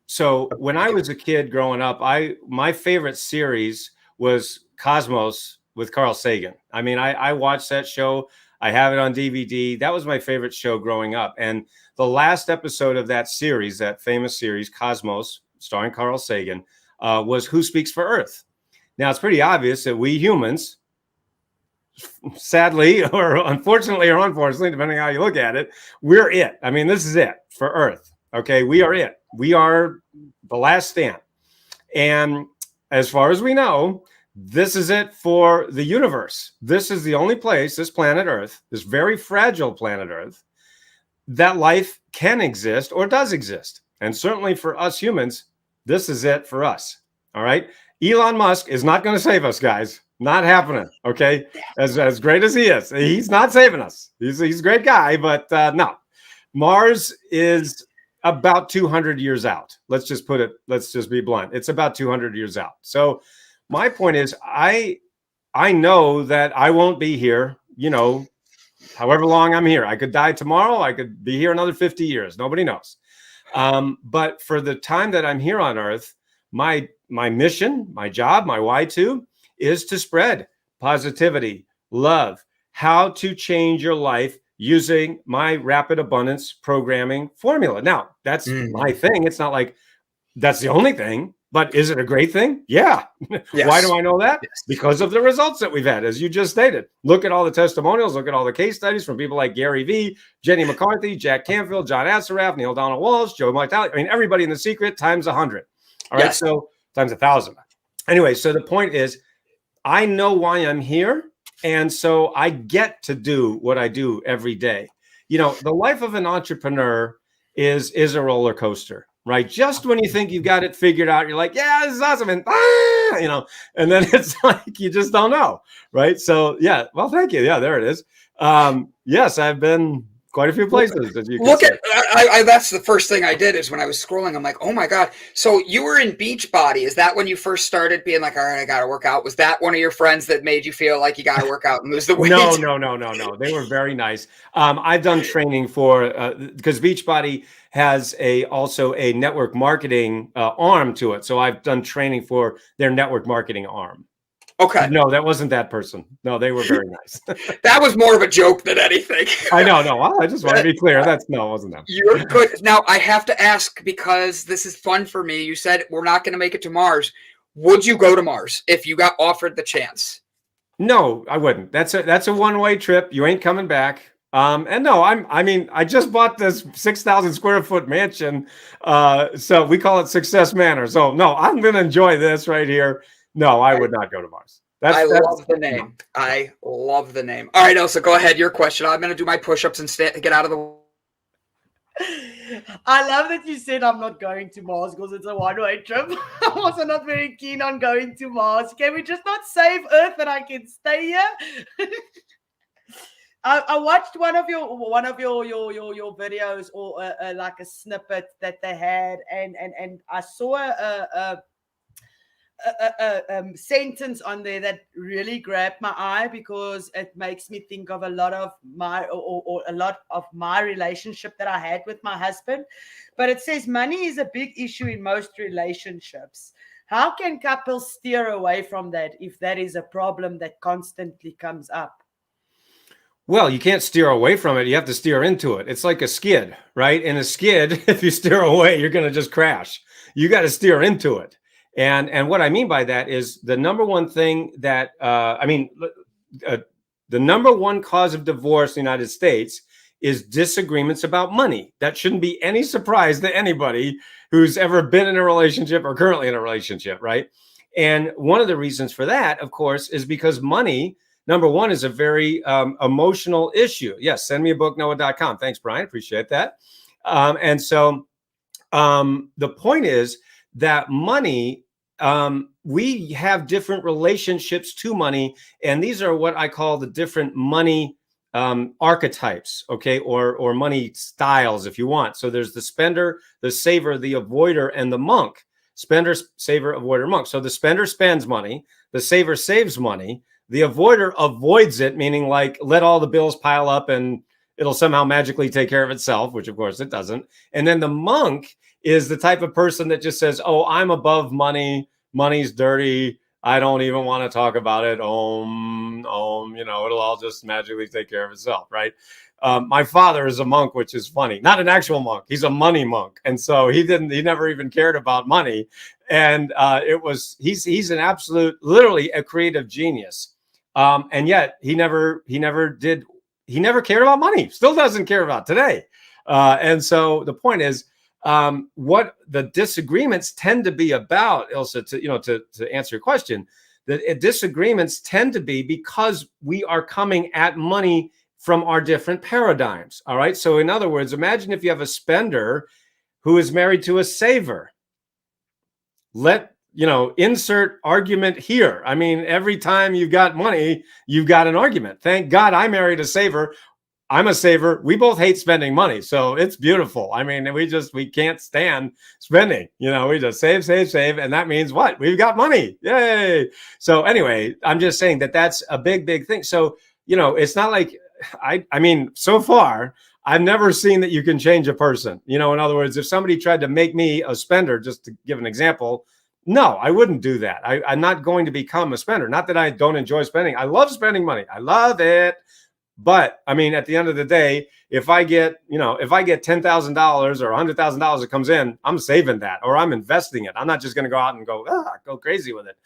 So when I was a kid growing up, my favorite series was Cosmos with Carl Sagan. I mean, I watched that show. I have it on DVD. That was my favorite show growing up. And the last episode of that series, that famous series, Cosmos, starring Carl Sagan, was Who Speaks for Earth? Now, it's pretty obvious that we humans, sadly, or unfortunately, depending on how you look at it, we're it. I mean, this is it for Earth. Okay, we are it. We are the last stand. And as far as we know, this is it for the universe. This is the only place, this planet Earth, this very fragile planet Earth, that life can exist or does exist. And certainly for us humans, this is it for us. All right. Elon Musk is not going to save us, guys. Not happening. Okay. As great as he is, he's not saving us. He's a great guy, but no. Mars is about 200 years out. Let's just be blunt. It's about 200 years out. So my point is, I know that I won't be here, however long I'm here. I could die tomorrow. I could be here another 50 years. Nobody knows. But for the time that I'm here on earth, my mission, my job, my why to is to spread positivity, love, how to change your life using my rapid abundance programming formula. Now, that's my thing. It's not like that's the only thing, but is it a great thing? Yeah. Yes. Why do I know that? Yes. Because of the results that we've had, as you just stated. Look at all the testimonials, look at all the case studies from people like Gary Vee, Jenny McCarthy, Jack Canfield, John Assaraf, Neil Donald Walsh, Joe Vitale. I mean, everybody in The Secret times 100. All right. So times 1,000. Anyway, so the point is, I know why I'm here. And so I get to do what I do every day. The life of an entrepreneur is a roller coaster, right? Just when you think you've got it figured out, you're like, yeah, this is awesome. And, and then it's like, you just don't know. Right. So, yeah. Well, thank you. Yeah, there it is. Yes, I've been quite a few places. As you can Look see. at that's the first thing I did is when I was scrolling, I'm like, oh my God. So you were in Beachbody. Is that when you first started being like, all right, I got to work out? Was that one of your friends that made you feel like you got to work out and lose the weight? No. They were very nice. I've done training for, because Beachbody has also a network marketing arm to it. So I've done training for their network marketing arm. Okay. No, that wasn't that person. No, they were very nice. That was more of a joke than anything. I know. No, I just want to be clear. It wasn't them. You're good. Now, I have to ask, because this is fun for me. You said we're not going to make it to Mars. Would you go to Mars if you got offered the chance? No, I wouldn't. That's a one-way trip. You ain't coming back. And no, I just bought this 6,000 square foot mansion. So we call it Success Manor. So no, I'm going to enjoy this right here. No, I would not go to Mars. I love the name. I love the name. All right, Elsa, go ahead. Your question. I'm going to do my push-ups and get out of the... I love that you said I'm not going to Mars because it's a one-way trip. I'm also not very keen on going to Mars. Can we just not save Earth and I can stay here? I watched one of your videos, or like a snippet that they had, and I saw a sentence on there that really grabbed my eye, because it makes me think of a lot of my relationship that I had with my husband. But it says money is a big issue in most relationships. How can couples steer away from that if that is a problem that constantly comes up? Well, you can't steer away from it. You have to steer into it. It's like a skid, right? In a skid, if you steer away, you're going to just crash. You got to steer into it. And what I mean by that is the number one thing that, the number one cause of divorce in the United States is disagreements about money. That shouldn't be any surprise to anybody who's ever been in a relationship or currently in a relationship, right? And one of the reasons for that, of course, is because money, number one, is a very emotional issue. Yes, send me a book, noah.com. Thanks, Brian. Appreciate that. And so the point is that money, we have different relationships to money, and these are what I call the different money archetypes, okay, or money styles, if you want. So there's the spender, the saver, the avoider, and the monk. Spender, saver, avoider, monk. So the spender spends money, the saver saves money, the avoider avoids it, meaning like let all the bills pile up and it'll somehow magically take care of itself, which of course it doesn't. And then the monk is the type of person that just says, oh, I'm above money. Money's dirty. I don't even want to talk about it. It'll all just magically take care of itself, right? My father is a monk, which is funny. Not an actual monk. He's a money monk. And so he never even cared about money. And he's an absolute, literally a creative genius. And yet he never cared about money. Still doesn't care about today. And so the point is, what the disagreements tend to be about, Ilse, to answer your question, the disagreements tend to be because we are coming at money from our different paradigms. All right. So in other words, imagine if you have a spender who is married to a saver. Insert argument here. I mean, every time you've got money, you've got an argument. Thank God I married a saver. I'm a saver. We both hate spending money. So it's beautiful. I mean, we can't stand spending, we just save. And that means what? We've got money. Yay. So anyway, I'm just saying that's a big, big thing. So, it's not like I mean, so far, I've never seen that you can change a person. In other words, if somebody tried to make me a spender, just to give an example, no, I wouldn't do that. I'm not going to become a spender. Not that I don't enjoy spending. I love spending money. I love it. But I mean, at the end of the day, if I get $10,000 or $100,000 that comes in, I'm saving that, or I'm investing it. I'm not just going to go out and go crazy with it.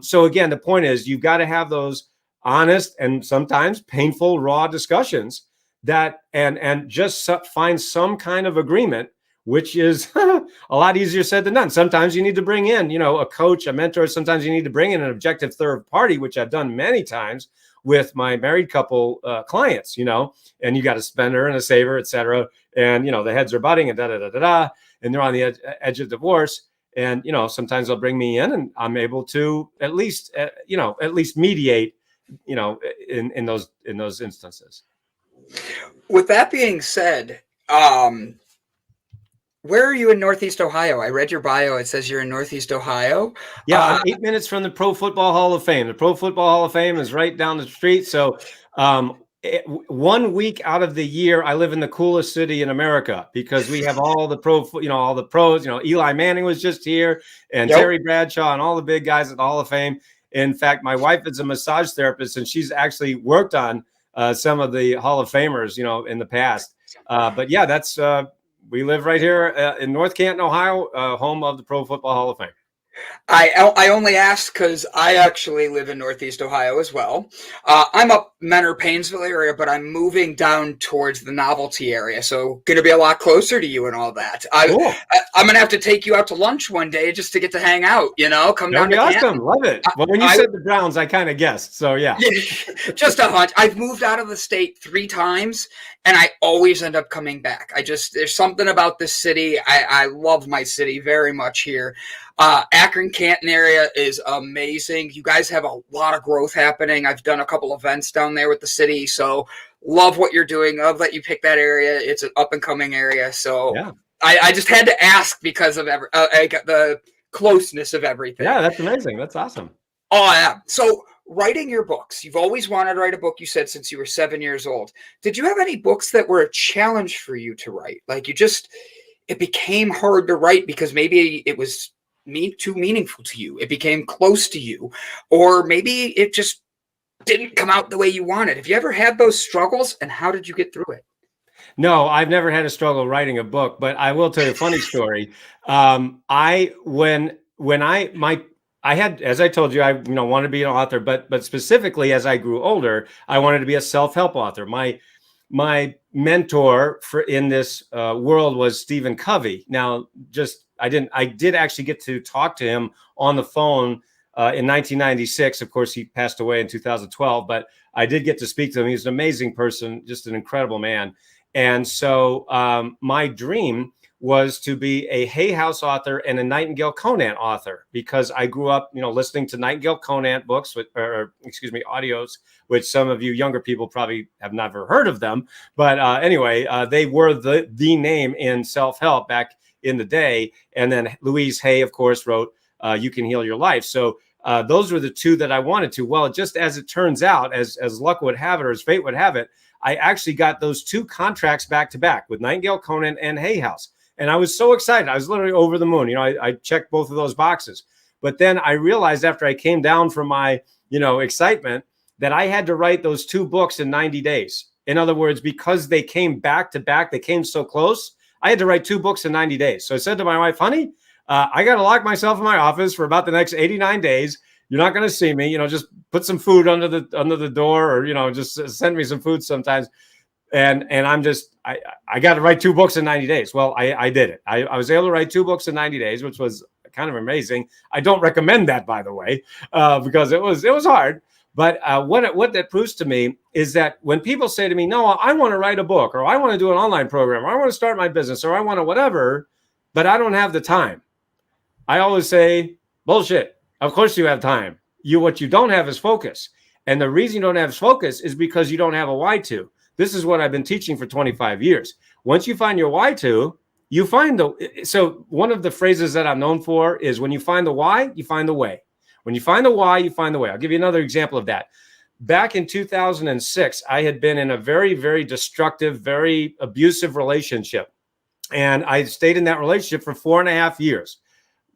So again, the point is, you've got to have those honest and sometimes painful, raw discussions that and just find some kind of agreement, which is a lot easier said than done. Sometimes you need to bring in, a coach, a mentor. Sometimes you need to bring in an objective third party, which I've done many times with my married couple clients, and you got a spender and a saver, et cetera. And, the heads are butting and and they're on the edge of divorce. And, sometimes they'll bring me in and I'm able to at least mediate, in those instances. With that being said, where are you in Northeast Ohio? I read your bio. It says you're in Northeast Ohio. Yeah, I'm 8 minutes from the Pro Football Hall of Fame. The Pro Football Hall of Fame is right down the street. So 1 week out of the year, I live in the coolest city in America because we have all the all the pros. Eli Manning was just here, and Terry Bradshaw, and all the big guys at the Hall of Fame. In fact, my wife is a massage therapist, and she's actually worked on some of the Hall of Famers, in the past. But yeah, that's. We live right here in North Canton, Ohio, home of the Pro Football Hall of Fame. I only asked because I actually live in Northeast Ohio as well. I'm up Menor, Painesville area, but I'm moving down towards the Novelty area, so going to be a lot closer to you and all that. Cool. I'm going to have to take you out to lunch one day just to get to hang out, come down to awesome. Canton. Love it. Well, when you said the Browns, I kind of guessed, so yeah. Just a hunch. I've moved out of the state 3 times, and I always end up coming back. There's something about this city. I love my city very much here. Akron Canton area is amazing. You guys have a lot of growth happening. I've done a couple events down there with the city, so love what you're doing. Love that you picked that area. It's an up and coming area. So yeah. I just had to ask because of the closeness of everything. Yeah, that's amazing. That's awesome. Oh yeah. So writing your books, you've always wanted to write a book, you said, since you were 7 years old. Did you have any books that were a challenge for you to write? Like it became hard to write because maybe it was too meaningful to you. It became close to you, or maybe it just didn't come out the way you wanted. Have you ever had those struggles, and how did you get through it? No, I've never had a struggle writing a book, but I will tell you a funny story. I had, as I told you, I wanted to be an author, but specifically as I grew older, I wanted to be a self-help author. My mentor in this world was Stephen Covey. Now, I did actually get to talk to him on the phone in 1996. Of course, he passed away in 2012, but I did get to speak to him. He's an amazing person, just an incredible man. And so my dream was to be a Hay House author and a Nightingale-Conant author, because I grew up, listening to Nightingale-Conant books, audios, which some of you younger people probably have never heard of them. But anyway, they were the name in self-help back in the day. And then Louise Hay, of course, wrote You Can Heal Your Life. So those were the two that I wanted to. Well, just as it turns out, as luck would have it, or as fate would have it, I actually got those 2 contracts back to back with Nightingale-Conant and Hay House. And I was so excited. I was literally over the moon. I checked both of those boxes. But then I realized after I came down from my, excitement, that I had to write those 2 books in 90 days. In other words, because they came back to back, they came so close, I had to write 2 books in 90 days. So I said to my wife, honey, I got to lock myself in my office for about the next 89 days. You're not going to see me, just put some food under the door, or, just send me some food sometimes. And I got to write 2 books in 90 days. Well, I did it. I was able to write 2 books in 90 days, which was kind of amazing. I don't recommend that, by the way, because it was hard. But what that proves to me is that when people say to me, no, I want to write a book, or I want to do an online program, or I want to start my business, or I want to whatever, but I don't have the time, I always say, bullshit. Of course you have time. What you don't have is focus. And the reason you don't have focus is because you don't have a why to. This is what I've been teaching for 25 years. Once you find your why to, you find so one of the phrases that I'm known for is when you find the why, you find the way. When you find the why, you find the way. I'll give you another example of that. Back in 2006, I had been in a very, very destructive, very abusive relationship. And I stayed in that relationship for 4.5 years,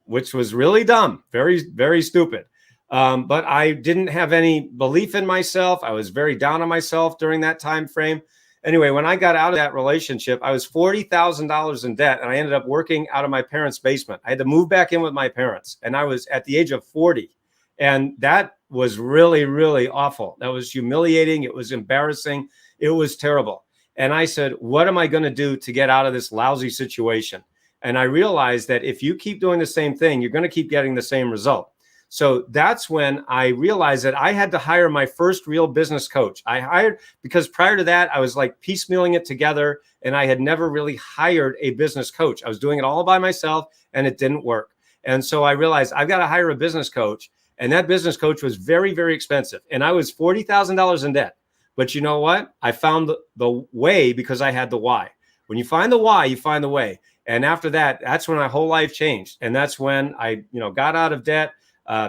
which was really dumb, very, very stupid. But I didn't have any belief in myself. I was very down on myself during that time frame. Anyway, when I got out of that relationship, I was $40,000 in debt, and I ended up working out of my parents' basement. I had to move back in with my parents, and I was at the age of 40. And that was really, really awful. That was humiliating. It was embarrassing. It was terrible. And I said, what am I going to do to get out of this lousy situation? And I realized that if you keep doing the same thing, you're going to keep getting the same result. So that's when I realized that I had to hire my first real business coach. I hired, because prior to that, I was like piecemealing it together, and I had never really hired a business coach. I was doing it all by myself, and it didn't work. And so I realized I've got to hire a business coach. And that business coach was very, very expensive. And I was $40,000 in debt. But you know what? I found the way because I had the why. When you find the why, you find the way. And after that, that's when my whole life changed. And that's when I, got out of debt,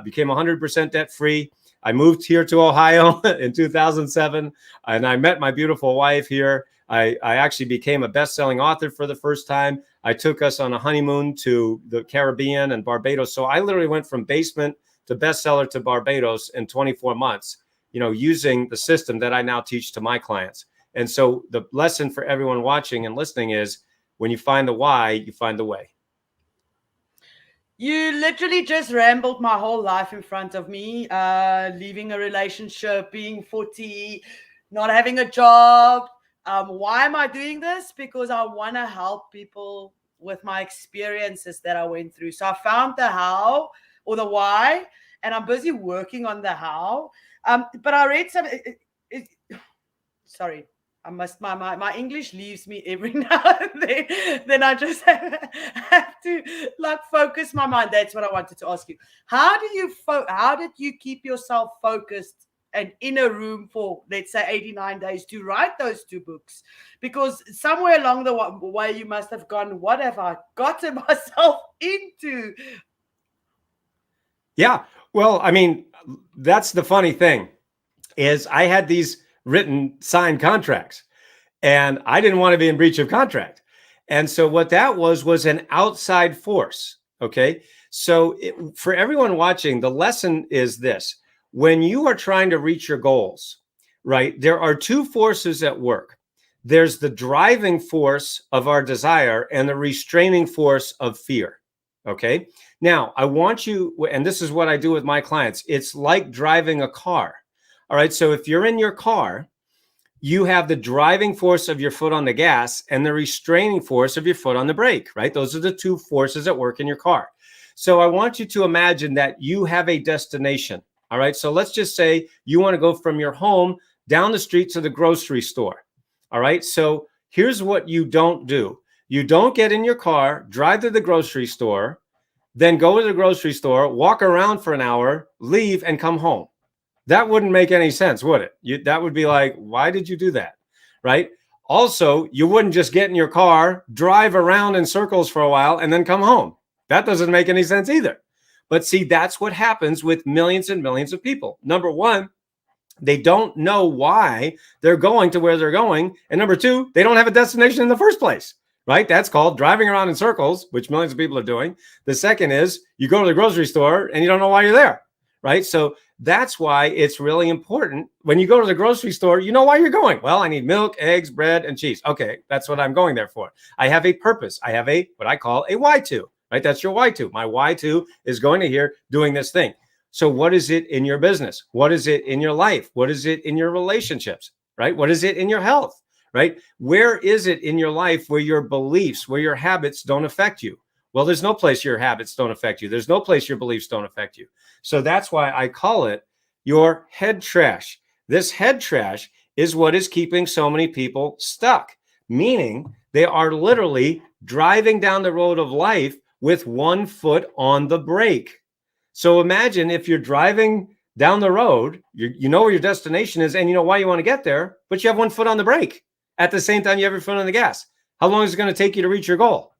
became 100% debt free. I moved here to Ohio in 2007, and I met my beautiful wife here. I actually became a best-selling author for the first time. I took us on a honeymoon to the Caribbean and Barbados. So I literally went from basement to bestseller to Barbados in 24 months, using the system that I now teach to my clients. And so the lesson for everyone watching and listening is when you find the why, you find the way. You literally just rambled my whole life in front of me, leaving a relationship, being 40, not having a job. Why am I doing this? Because I want to help people with my experiences that I went through. So I found the how or the why, and I'm busy working on the how. But I read some, sorry, I must, my English leaves me every now and then I just have to focus my mind. That's what I wanted to ask you. How did you keep yourself focused and in a room for, let's say, 89 days to write those 2 books? Because somewhere along the way you must have gone, what have I gotten myself into? Yeah. Well, I mean, that's the funny thing is I had these written signed contracts and I didn't want to be in breach of contract. And so what that was an outside force. Okay. So for everyone watching, the lesson is this: when you are trying to reach your goals, right, there are 2 forces at work. There's the driving force of our desire and the restraining force of fear. Okay. Now I want you, and this is what I do with my clients. It's like driving a car. All right. So if you're in your car, you have the driving force of your foot on the gas and the restraining force of your foot on the brake, right? Those are the 2 forces at work in your car. So I want you to imagine that you have a destination. All right. So let's just say you want to go from your home down the street to the grocery store. All right. So here's what you don't do. You don't get in your car, drive to the grocery store, then go to the grocery store, walk around for an hour, leave, and come home. That wouldn't make any sense, would it? That would be like, why did you do that? Right? Also, you wouldn't just get in your car, drive around in circles for a while, and then come home. That doesn't make any sense either. But see, that's what happens with millions and millions of people. Number one, they don't know why they're going to where they're going. And number 2, they don't have a destination in the first place. Right? That's called driving around in circles, which millions of people are doing. The second is you go to the grocery store and you don't know why you're there. Right? So that's why it's really important when you go to the grocery store, you know why you're going. Well, I need milk, eggs, bread, and cheese. Okay, that's what I'm going there for. I have a purpose. I have what I call a why to. Right? That's your why to. My why to is going to here doing this thing. So what is it in your business? What is it in your life? What is it in your relationships? Right? What is it in your health? Right? Where is it in your life where your beliefs, where your habits don't affect you? Well, there's no place your habits don't affect you. There's no place your beliefs don't affect you. So that's why I call it your head trash. This head trash is what is keeping so many people stuck, meaning they are literally driving down the road of life with 1 foot on the brake. So imagine if you're driving down the road, you know where your destination is and you know why you want to get there, but you have one foot on the brake at the same time you have your foot on the gas. How long is it going to take you to reach your goal?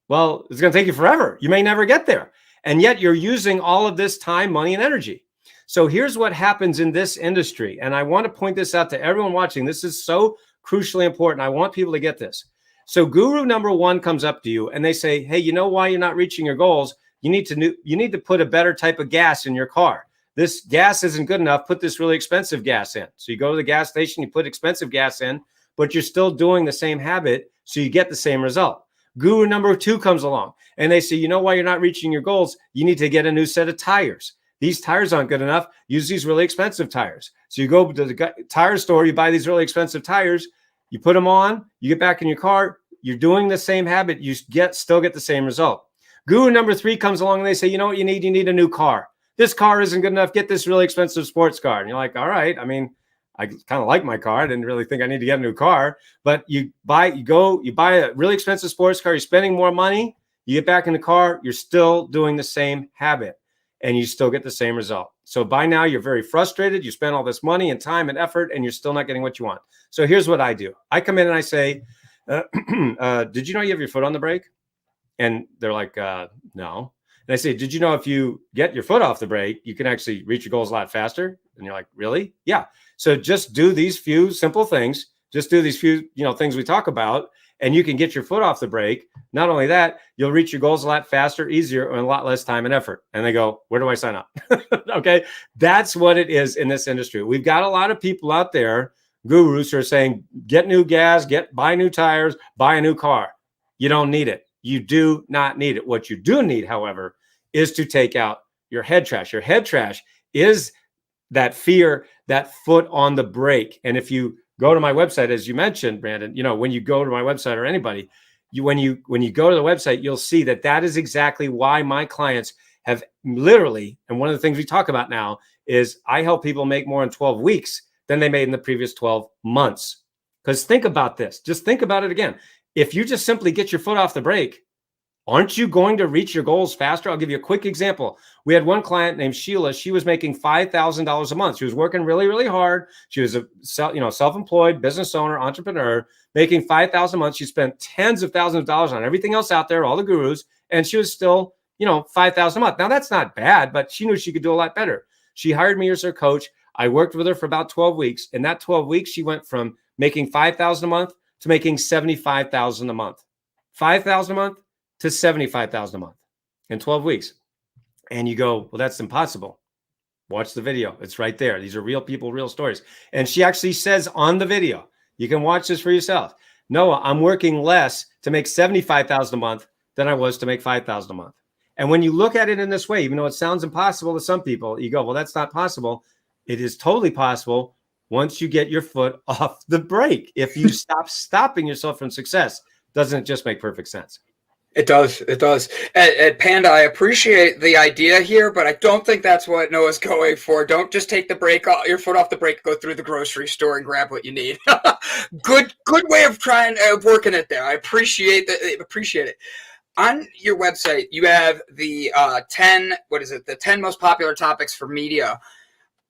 Well, it's going to take you forever. You may never get there. And yet you're using all of this time, money, and energy. So here's what happens in this industry. And I want to point this out to everyone watching. This is so crucially important. I want people to get this. So guru number one comes up to you and they say, hey, you know why you're not reaching your goals? You need to put a better type of gas in your car. This gas isn't good enough. Put this really expensive gas in. So you go to the gas station, you put expensive gas in, but you're still doing the same habit. So you get the same result. Guru number two comes along and they say, you know why you're not reaching your goals? You need to get a new set of tires. These tires aren't good enough. Use these really expensive tires. So you go to the tire store, you buy these really expensive tires, you put them on, you get back in your car, you're doing the same habit, you still get the same result. Guru number three comes along and they say, you know what you need? You need a new car. This car isn't good enough. Get this really expensive sports car. And you're like, all right. I mean, I kind of like my car. I didn't really think I need to get a new car, but you buy a really expensive sports car. You're spending more money. You get back in the car. You're still doing the same habit and you still get the same result. So by now you're very frustrated. You spend all this money and time and effort and you're still not getting what you want. So here's what I do. I come in and I say, did you know you have your foot on the brake? And they're like, no. And I say, did you know if you get your foot off the brake, you can actually reach your goals a lot faster? And you're like, really? Yeah. So just do these few simple things. Just do these few, things we talk about, and you can get your foot off the brake. Not only that, you'll reach your goals a lot faster, easier, and a lot less time and effort. And they go, where do I sign up? Okay. That's what it is in this industry. We've got a lot of people out there, gurus, who are saying, get new gas, buy new tires, buy a new car. You don't need it. You do not need it. What you do need, however, is to take out your head trash. Your head trash is that fear, that foot on the brake. And if you go to my website, as you mentioned, Brandon, when you go to my website or anybody, when you go to the website, you'll see that is exactly why my clients have literally, and one of the things we talk about now is I help people make more in 12 weeks than they made in the previous 12 months. Because think about this. Just think about it again. If you just simply get your foot off the brake, aren't you going to reach your goals faster? I'll give you a quick example. We had one client named Sheila. She was making $5,000 a month. She was working really, really hard. She was a self-employed business owner, entrepreneur, making $5,000 a month. She spent tens of thousands of dollars on everything else out there, all the gurus, and she was still, $5,000 a month. Now that's not bad, but she knew she could do a lot better. She hired me as her coach. I worked with her for about 12 weeks. In that 12 weeks, she went from making $5,000 a month to making $75,000 a month. $5,000 a month to $75,000 a month in 12 weeks. And you go, well, that's impossible. Watch the video. It's right there. These are real people, real stories. And she actually says on the video, you can watch this for yourself. Noah, I'm working less to make $75,000 a month than I was to make $5,000 a month. And when you look at it in this way, even though it sounds impossible to some people, you go, well, that's not possible. It is totally possible once you get your foot off the brake. If you stop stopping yourself from success, doesn't it just make perfect sense? It does. It does. And Panda, I appreciate the idea here, but I don't think that's what Noah's going for. Don't just take your foot off the brake, go through the grocery store and grab what you need. Good way of trying working it there. I appreciate that. Appreciate it. On your website, you have the 10 most popular topics for media.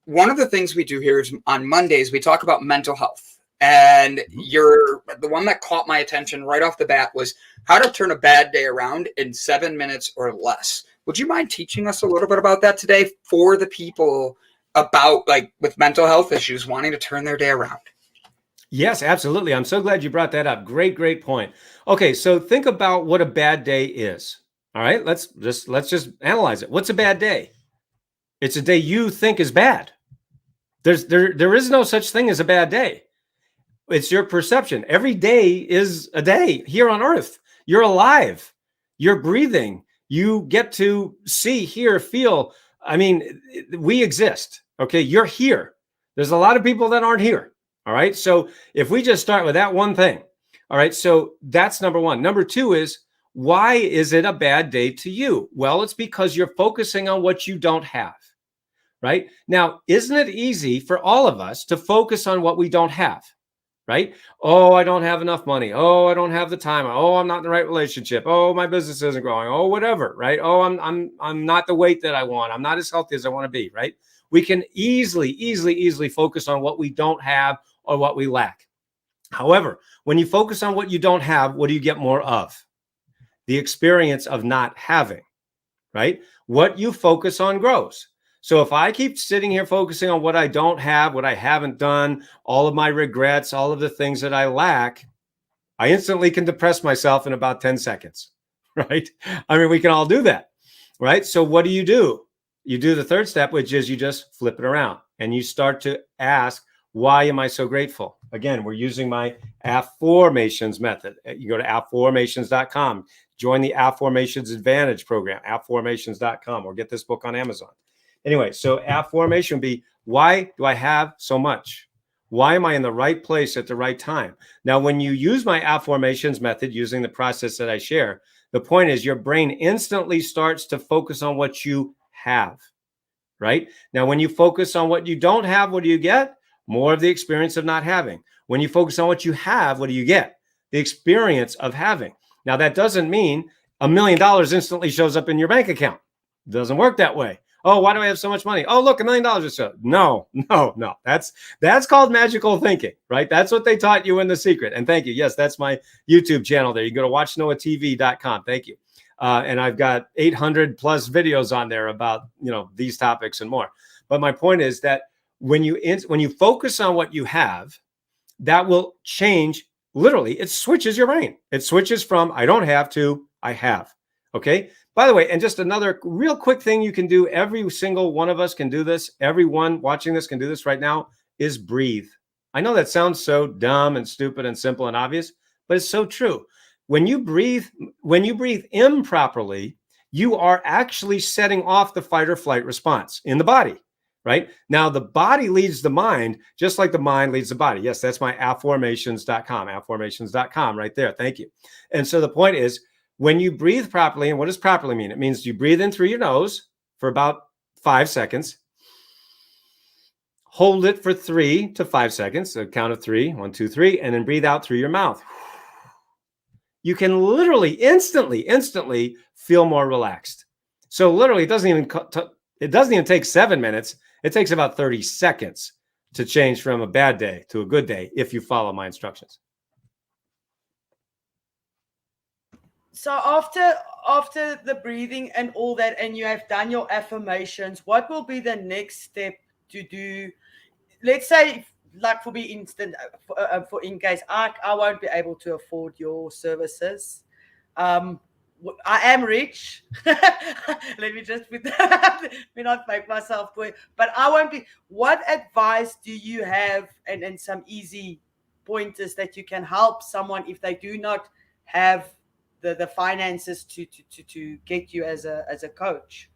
One of the things we do here is on Mondays, we talk about mental health. And the one that caught my attention right off the bat was how to turn a bad day around in 7 minutes or less. Would you mind teaching us a little bit about that today for the people about with mental health issues wanting to turn their day around? Yes, absolutely. I'm so glad you brought that up. Great point. Okay, so think about what a bad day is. All right, let's just analyze it. What's a bad day? It's a day you think is bad. There is no such thing as a bad day. It's your perception. Every day is a day here on earth. You're alive. You're breathing. You get to see, hear, feel. I mean, we exist. Okay, you're here. There's a lot of people that aren't here. All right. So if we just start with that one thing. All right. So that's number one. Number two is, why is it a bad day to you? Well, it's because you're focusing on what you don't have. Right now, isn't it easy for all of us to focus on what we don't have? Right? Oh, I don't have enough money. Oh, I don't have the time. Oh, I'm not in the right relationship. Oh, my business isn't growing. Oh, whatever. Right? Oh, I'm not the weight that I want. I'm not as healthy as I want to be. Right? We can easily focus on what we don't have or what we lack. However, when you focus on what you don't have, what do you get more of? The experience of not having, right? What you focus on grows. So if I keep sitting here focusing on what I don't have, what I haven't done, all of my regrets, all of the things that I lack, I instantly can depress myself in about 10 seconds, right? I mean, we can all do that, right? So what do? You do the third step, which is you just flip it around and you start to ask, why am I so grateful? Again, we're using my Afformations method. You go to Afformations.com, join the Afformations Advantage program, Afformations.com, or get this book on Amazon. Anyway, so Afformation would be, why do I have so much? Why am I in the right place at the right time? Now, when you use my Afformations method, using the process that I share, the point is your brain instantly starts to focus on what you have, right? Now, when you focus on what you don't have, what do you get? More of the experience of not having. When you focus on what you have, what do you get? The experience of having. Now, that doesn't mean $1 million instantly shows up in your bank account. It doesn't work that way. Oh, why do I have so much money? Oh, look, $1 million or so. No. That's called magical thinking, right? That's what they taught you in The Secret. And thank you. Yes, that's my YouTube channel there. You go to watchnoahtv.com. Thank you. And I've got 800 plus videos on there about, these topics and more. But my point is that when you focus on what you have, that will change. Literally, it switches your brain. It switches from I don't have to I have. Okay. By the way, and just another real quick thing you can do, every single one of us can do this. Everyone watching this can do this right now, is breathe. I know that sounds so dumb and stupid and simple and obvious, but it's so true. When you breathe improperly, you are actually setting off the fight or flight response in the body, right? Now, the body leads the mind, just like the mind leads the body. Yes, that's my Afformations.com right there. Thank you. And so the point is, when you breathe properly, and what does properly mean? It means you breathe in through your nose for about 5 seconds, hold it for 3 to 5 seconds, so count of 3, 1, 2, 3, and then breathe out through your mouth. You can literally instantly feel more relaxed. So literally, it doesn't even take 7 minutes. It takes about 30 seconds to change from a bad day to a good day if you follow my instructions. So after the breathing and all that, and you have done your affirmations, what will be the next step to do? Let's say, like for instance, for in case I won't be able to afford your services. I am rich. Let me just put that. Let me not make myself poor, but I won't be. What advice do you have, and some easy pointers that you can help someone if they do not have the finances to get you as a coach?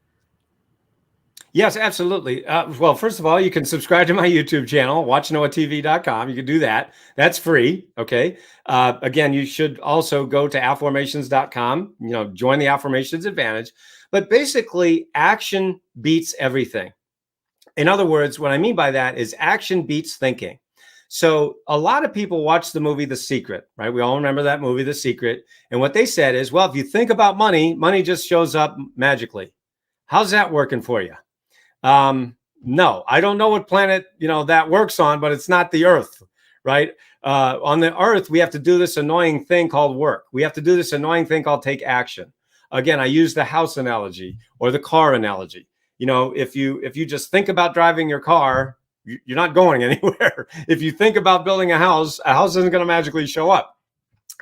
Yes, absolutely. Well, first of all, you can subscribe to my YouTube channel, watchnoahtv.com. You can do that. That's free. Okay. Again, you should also go to Afformations.com, join the Afformations Advantage. But basically, action beats everything. In other words, what I mean by that is action beats thinking. So a lot of people watch the movie The Secret, right? We all remember that movie, The Secret. And what they said is, well, if you think about money, money just shows up magically. How's that working for you? No, I don't know what planet, that works on, but it's not the Earth, right? On the Earth, we have to do this annoying thing called work. We have to do this annoying thing called take action. Again, I use the house analogy or the car analogy. If you just think about driving your car, you're not going anywhere. If you think about building a house isn't going to magically show up.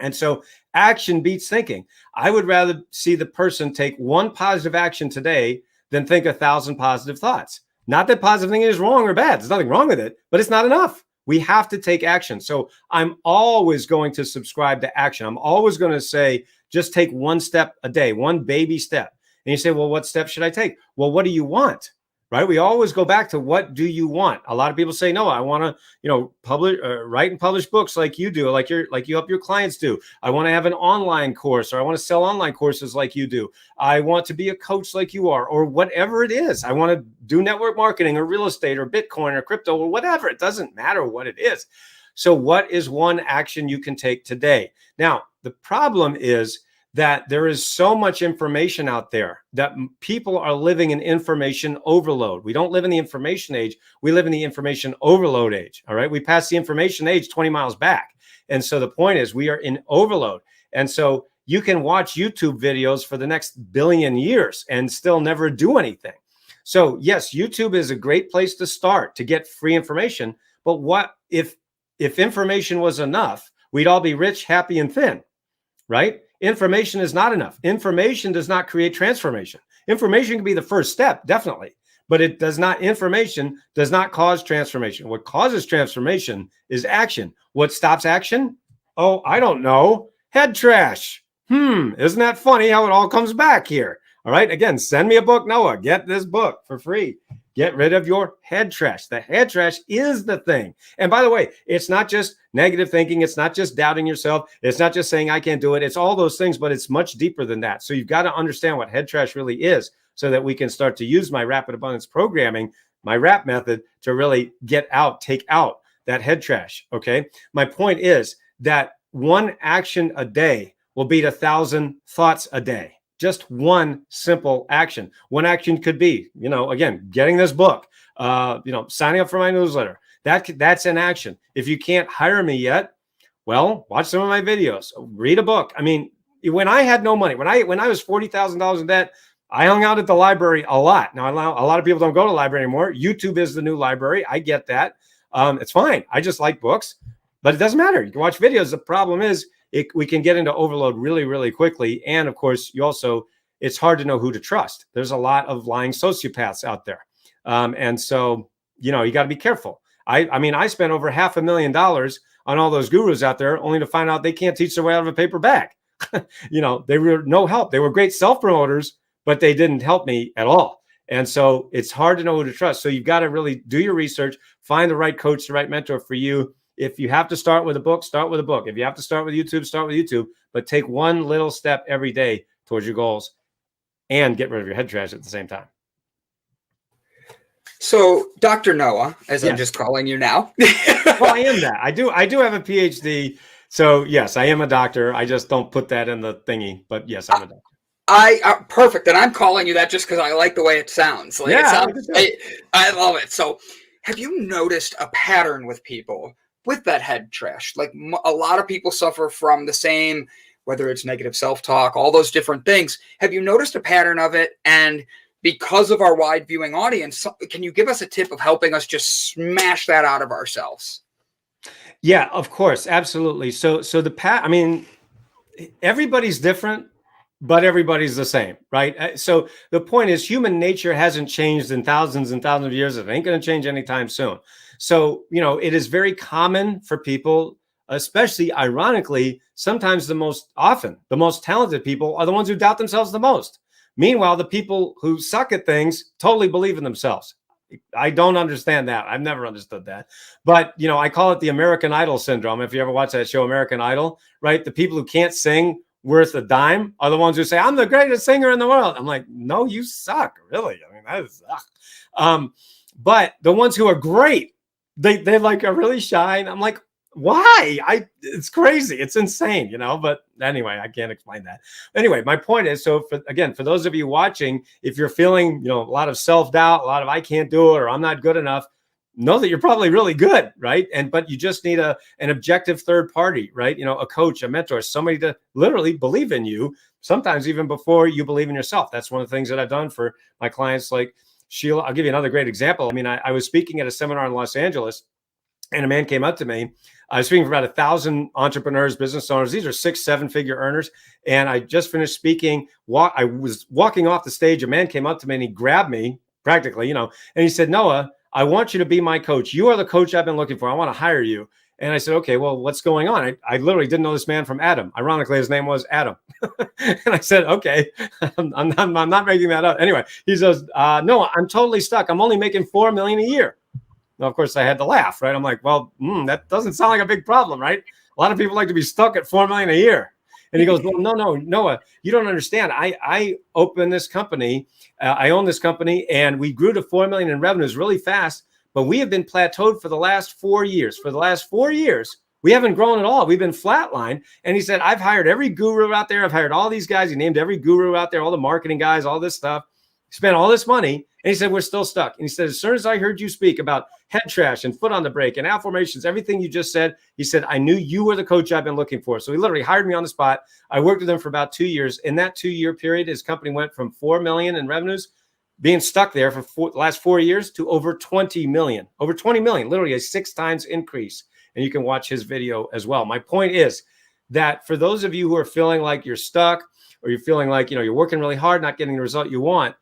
And so action beats thinking. I would rather see the person take one positive action today than think 1,000 positive thoughts. Not that positive thinking is wrong or bad. There's nothing wrong with it, but it's not enough. We have to take action. So I'm always going to subscribe to action. I'm always going to say, just take one step a day, one baby step. And you say, well, what step should I take? Well, what do you want? Right? We always go back to what do you want? A lot of people say, no, I want to, write and publish books like you do, like you help your clients do. I want to have an online course, or I want to sell online courses like you do. I want to be a coach like you are, or whatever it is. I want to do network marketing or real estate or Bitcoin or crypto or whatever. It doesn't matter what it is. So what is one action you can take today? Now, the problem is that there is so much information out there that people are living in information overload. We don't live in the information age. We live in the information overload age. All right. We passed the information age 20 miles back. And so the point is we are in overload. And so you can watch YouTube videos for the next billion years and still never do anything. So yes, YouTube is a great place to start to get free information. But what if information was enough, we'd all be rich, happy, and thin, right? Information is not enough. Information does not create transformation. Information can be the first step, definitely, but it does not. Information does not cause transformation. What causes transformation is action. What stops action? Oh, I don't know. Head trash. Isn't that funny how it all comes back here? All right. Again, send me a book, Noah. Get this book for free. Get rid of your head trash. The head trash is the thing. And by the way, it's not just negative thinking. It's not just doubting yourself. It's not just saying I can't do it. It's all those things, but it's much deeper than that. So you've got to understand what head trash really is so that we can start to use my rapid abundance programming, my RAP method, to really take out that head trash. Okay. My point is that one action a day will beat 1,000 thoughts a day. Just one simple action. One action could be, again, getting this book, signing up for my newsletter. That's an action. If you can't hire me yet, well, watch some of my videos, read a book. I mean, when I had no money, when I was $40,000 in debt, I hung out at the library a lot. Now, a lot of people don't go to the library anymore. YouTube is the new library. I get that. It's fine. I just like books, but it doesn't matter. You can watch videos. The problem is we can get into overload really, really quickly. And of course, it's hard to know who to trust. There's a lot of lying sociopaths out there. And so, you got to be careful. I spent over $500,000 on all those gurus out there only to find out they can't teach their way out of a paper bag. They were no help. They were great self-promoters, but they didn't help me at all. And so it's hard to know who to trust. So you've got to really do your research, find the right coach, the right mentor for you. If you have to start with a book, start with a book. If you have to start with YouTube, start with YouTube. But take one little step every day towards your goals and get rid of your head trash at the same time. So, Dr. Noah, as Yes. I'm just calling you now. Well, I am that. I do have a PhD. So, yes, I am a doctor. I just don't put that in the thingy. But yes, I'm a doctor. Perfect. And I'm calling you that just because I like the way it sounds. I love it. So, have you noticed a pattern with people with that head trash? Like a lot of people suffer from the same, whether it's negative self-talk, all those different things. Have you noticed a pattern of it? And because of our wide viewing audience, can you give us a tip of helping us just smash that out of ourselves? Yeah, of course. Absolutely. So everybody's different, but everybody's the same, right? So the point is human nature hasn't changed in thousands and thousands of years. It ain't going to change anytime soon. So, it is very common for people, especially ironically, sometimes the most talented people are the ones who doubt themselves the most. Meanwhile, the people who suck at things totally believe in themselves. I don't understand that. I've never understood that. But, I call it the American Idol syndrome. If you ever watch that show, American Idol, right? The people who can't sing worth a dime are the ones who say, I'm the greatest singer in the world. I'm like, no, you suck. Really? That is, but the ones who are great, they like are really shy. And I'm like, why? It's crazy. It's insane, but anyway, I can't explain that. Anyway, my point is, so for those of you watching, if you're feeling, a lot of self-doubt, a lot of, I can't do it, or I'm not good enough, know that you're probably really good. Right. But you just need an objective third party, right? A coach, a mentor, somebody to literally believe in you, sometimes even before you believe in yourself. That's one of the things that I've done for my clients like Sheila. I'll give you another great example. I was speaking at a seminar in Los Angeles, and a man came up to me. I was speaking for about 1,000 entrepreneurs, business owners. These are 6-7-figure earners. And I just finished speaking. I was walking off the stage. A man came up to me and he grabbed me practically, and he said, Noah, I want you to be my coach. You are the coach I've been looking for. I want to hire you. And I said, okay, well, what's going on? I literally didn't know this man from Adam. Ironically, his name was Adam. And I said, okay, I'm not making that up. Anyway, he says, no, I'm totally stuck. I'm only making $4 million a year. Now, of course, I had to laugh, right? I'm like, well, that doesn't sound like a big problem, right? A lot of people like to be stuck at $4 million a year. And he goes, well, no, Noah, you don't understand. I opened this company. I own this company, and we grew to $4 million in revenues really fast. But we have been plateaued for the last 4 years. For the last 4 years, We haven't grown at all. We've been flatlined. And he said, I've hired every guru out there. I've hired all these guys. He named every guru out there, all the marketing guys, all this stuff. Spent all this money. And he said, we're still stuck. And he said, as soon as I heard you speak about head trash and foot on the brake and affirmations, everything you just said, he said, I knew you were the coach I've been looking for. So he literally hired me on the spot. I worked with him for about 2 years. In that 2-year period, his company went from 4 million in revenues, being stuck there for the last 4 years, to over 20 million, literally a 6 times increase. And you can watch his video as well. My point is that for those of you who are feeling like you're stuck, or you're feeling like, you're working really hard, not getting the result you want,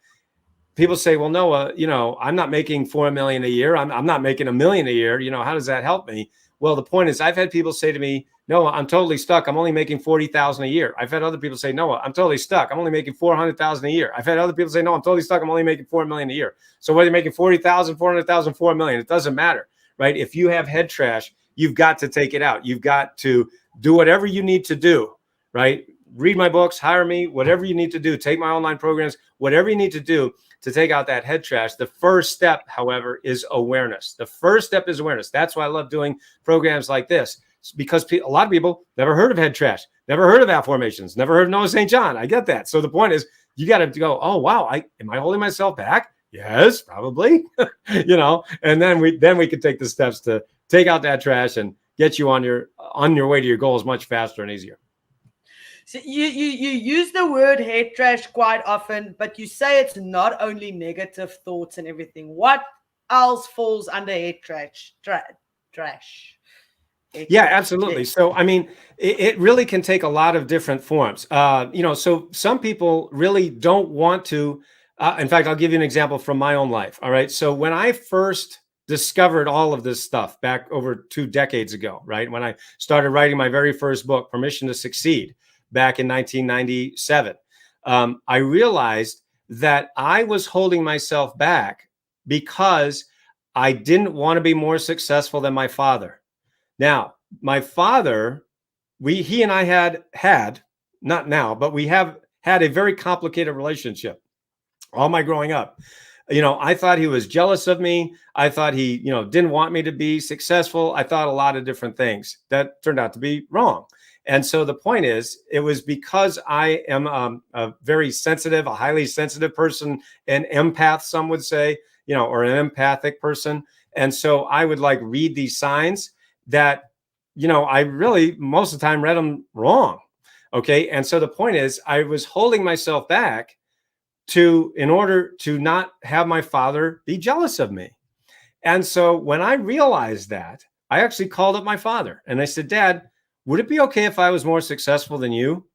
people say, well, Noah, I'm not making 4 million a year. I'm not making $1 million a year. How does that help me? Well, the point is, I've had people say to me, Noah, I'm totally stuck. I'm only making 40,000 a year. I've had other people say, Noah, I'm totally stuck. I'm only making 400,000 a year. I've had other people say, no, I'm totally stuck. I'm only making 4 million a year. So whether you're making 40,000, 400,000, 4 million, it doesn't matter, right? If you have head trash, you've got to take it out. You've got to do whatever you need to do, right? Read my books, hire me, whatever you need to do, take my online programs, whatever you need to do to take out that head trash. The first step, however, is awareness. The first step is awareness. That's why I love doing programs like this. It's because a lot of people never heard of head trash, never heard of affirmations, never heard of Noah St. John. I get that. So the point is, you got to go, oh, wow, am I holding myself back? Yes, probably, and then we could take the steps to take out that trash and get you on your way to your goals much faster and easier. So you use the word head trash quite often, but you say it's not only negative thoughts and everything. What else falls under head trash? Yeah, absolutely. So, it really can take a lot of different forms. So some people really don't want to. In fact, I'll give you an example from my own life. All right. So when I first discovered all of this stuff back over 2 decades ago, right, when I started writing my very first book, Permission to Succeed, back in 1997, I realized that I was holding myself back because I didn't want to be more successful than my father. Now, my father, he and I had, not now, but we have had a very complicated relationship all my growing up. I thought he was jealous of me. I thought he, didn't want me to be successful. I thought a lot of different things that turned out to be wrong. And so the point is, it was because I am a very sensitive, a highly sensitive person, an empath, some would say, or an empathic person. And so I would read these signs that, I really most of the time read them wrong. Okay. And so the point is, I was holding myself back in order to not have my father be jealous of me. And so when I realized that, I actually called up my father and I said, Dad, would it be okay if I was more successful than you?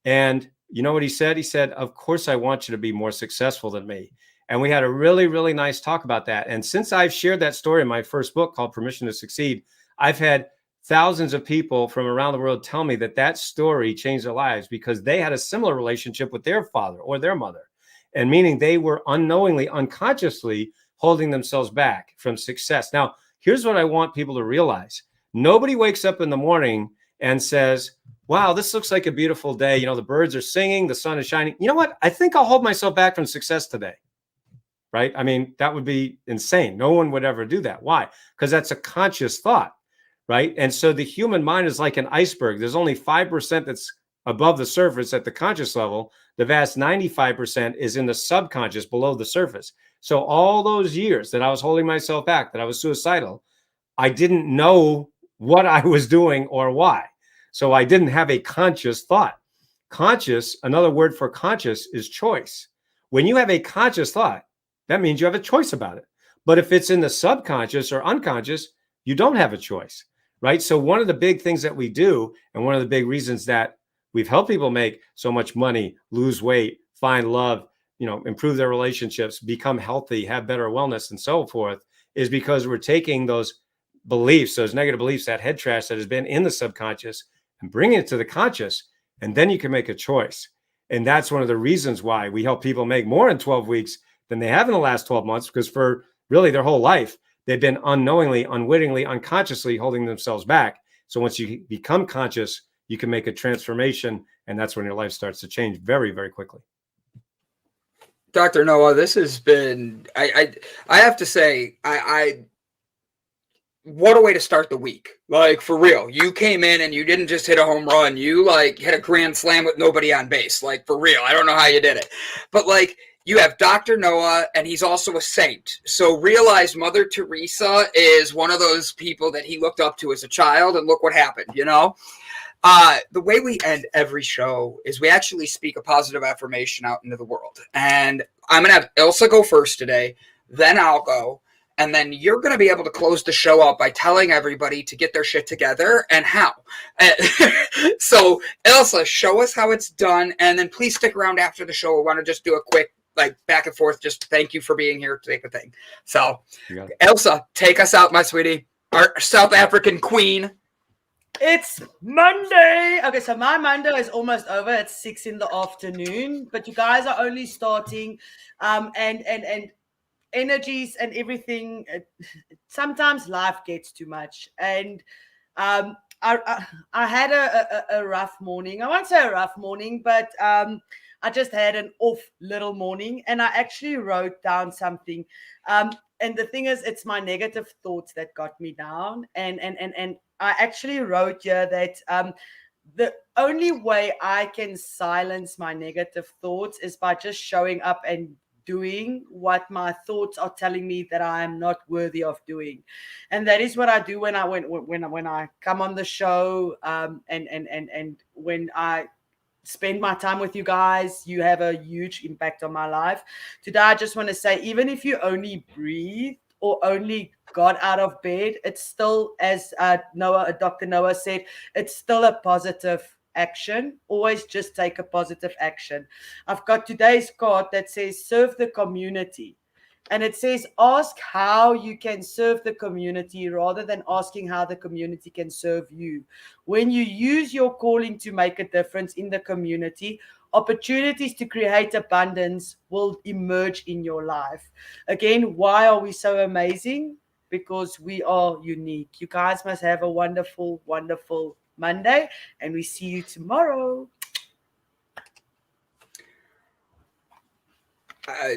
And you know what he said? He said, of course, I want you to be more successful than me. And we had a really, really nice talk about that. And since I've shared that story in my first book called Permission to Succeed, I've had thousands of people from around the world tell me that story changed their lives because they had a similar relationship with their father or their mother. And meaning they were unknowingly, unconsciously holding themselves back from success. Now, here's what I want people to realize. Nobody wakes up in the morning and says, wow, this looks like a beautiful day. The birds are singing, the sun is shining. You know what? I think I'll hold myself back from success today. Right? That would be insane. No one would ever do that. Why? Because that's a conscious thought. Right? And so the human mind is like an iceberg. There's only 5% that's above the surface at the conscious level. The vast 95% is in the subconscious below the surface. So all those years that I was holding myself back, that I was suicidal, I didn't know what I was doing or why. So I didn't have a conscious thought. Conscious, another word for conscious is choice. When you have a conscious thought, that means you have a choice about it. But if it's in the subconscious or unconscious, you don't have a choice, right? So one of the big things that we do, and one of the big reasons that we've helped people make so much money, lose weight, find love, improve their relationships, become healthy, have better wellness, and so forth, is because we're taking those beliefs, those negative beliefs, that head trash that has been in the subconscious, and bringing it to the conscious, and then you can make a choice. And that's one of the reasons why we help people make more in 12 weeks than they have in the last 12 months, because for really their whole life, they've been unknowingly, unwittingly, unconsciously holding themselves back. So once you become conscious, you can make a transformation, and that's when your life starts to change very, very quickly. Dr. Noah, this has been, I have to say, what a way to start the week. Like, for real. You came in and you didn't just hit a home run. You, like, hit a grand slam with nobody on base. Like, for real. I don't know how you did it. But, like, you have Dr. Noah, and he's also a saint. So realize Mother Teresa is one of those people that he looked up to as a child, and look what happened, you know? The way we end every show is we actually speak a positive affirmation out into the world. And I'm going to have Ilse go first today, then I'll go. And then you're going to be able to close the show up by telling everybody to get their shit together and how. So, Ilse, show us how it's done. And then please stick around after the show. We want to just do a quick, like, back and forth. Just thank you for being here to take a thing. So, Ilse, take us out, my sweetie. Our South African queen. It's Monday. Okay, so my Monday is almost over. It's 6 p.m, but you guys are only starting. And energies and everything, sometimes life gets too much, and I had a rough morning. I won't say a rough morning, but I just had an off little morning, and I actually wrote down something, and the thing is, it's my negative thoughts that got me down, and I actually wrote here that the only way I can silence my negative thoughts is by just showing up and doing what my thoughts are telling me that I am not worthy of doing. And that is what I do when I come on the show, and when I spend my time with you guys. You have a huge impact on my life. Today I just want to say, even if you only breathe or only got out of bed, it's still, as Dr. Noah said, it's still a positive action. Always just take a positive action. I've got today's card that says serve the community, and it says ask how you can serve the community rather than asking how the community can serve you. When you use your calling to make a difference in the community, opportunities to create abundance will emerge in your life. Again, why are we so amazing? Because we are unique. You guys must have a wonderful, wonderful Monday, and we see you tomorrow.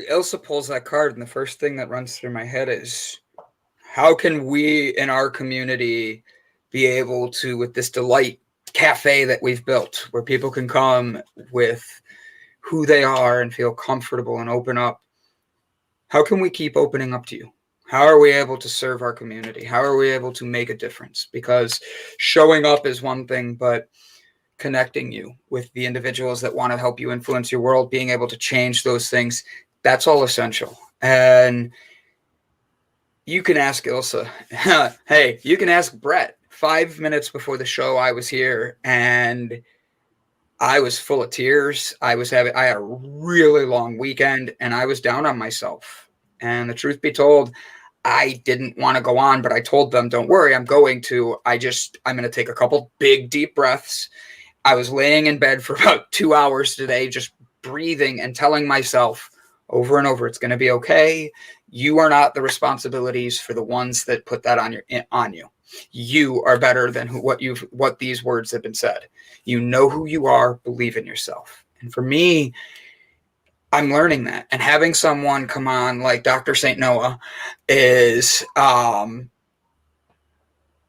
Ilse pulls that card, and the first thing that runs through my head is, how can we in our community be able to, with this Delight Cafe that we've built, where people can come with who they are and feel comfortable and open up, how can we keep opening up to you? How are we able to serve our community? How are we able to make a difference? Because showing up is one thing, but connecting you with the individuals that want to help you influence your world, being able to change those things, that's all essential. And you can ask Ilse. Hey, you can ask Brett. 5 minutes before the show, I was here and I was full of tears. I had a really long weekend and I was down on myself. And the truth be told, I didn't want to go on, but I told them, don't worry, I'm going to. I'm going to take a couple big, deep breaths. I was laying in bed for about 2 hours today, just breathing and telling myself over and over, it's going to be okay. You are not the responsibilities for the ones that put that on you. You are better than what these words have been said. You know who you are. Believe in yourself. And for me, I'm learning that, and having someone come on like Dr. St. Noah is,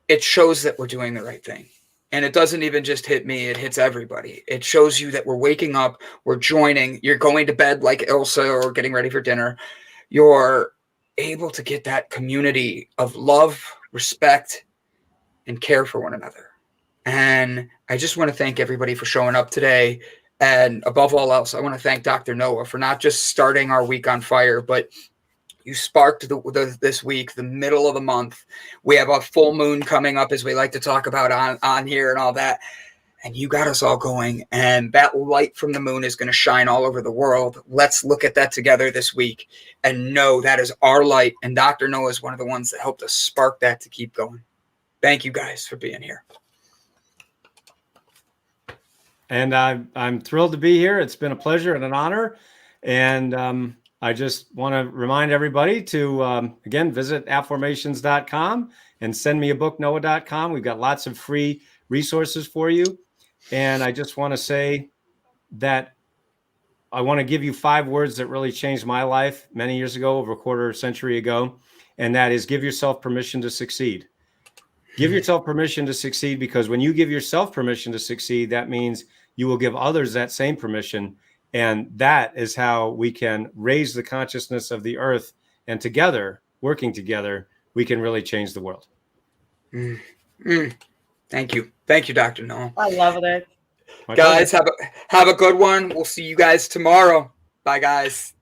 it shows that we're doing the right thing. And it doesn't even just hit me, it hits everybody. It shows you that we're waking up, we're joining, you're going to bed like Ilse or getting ready for dinner. You're able to get that community of love, respect, and care for one another. And I just want to thank everybody for showing up today. And above all else, I want to thank Dr. Noah for not just starting our week on fire, but you sparked this week, the middle of the month. We have a full moon coming up, as we like to talk about on here and all that. And you got us all going. And that light from the moon is going to shine all over the world. Let's look at that together this week and know that is our light. And Dr. Noah is one of the ones that helped us spark that to keep going. Thank you guys for being here. And I'm thrilled to be here. It's been a pleasure and an honor. And I just want to remind everybody to, again, visit afformations.com and send me a book, noah.com. We've got lots of free resources for you. And I just want to say that I want to give you 5 words that really changed my life many years ago, over a quarter century ago. And that is, give yourself permission to succeed. Give yourself permission to succeed, because when you give yourself permission to succeed, that means you will give others that same permission. And that is how we can raise the consciousness of the earth. And together, working together, we can really change the world. Thank you. Thank you, Dr. Noel. I love it. Guys, have a good one. We'll see you guys tomorrow. Bye, guys.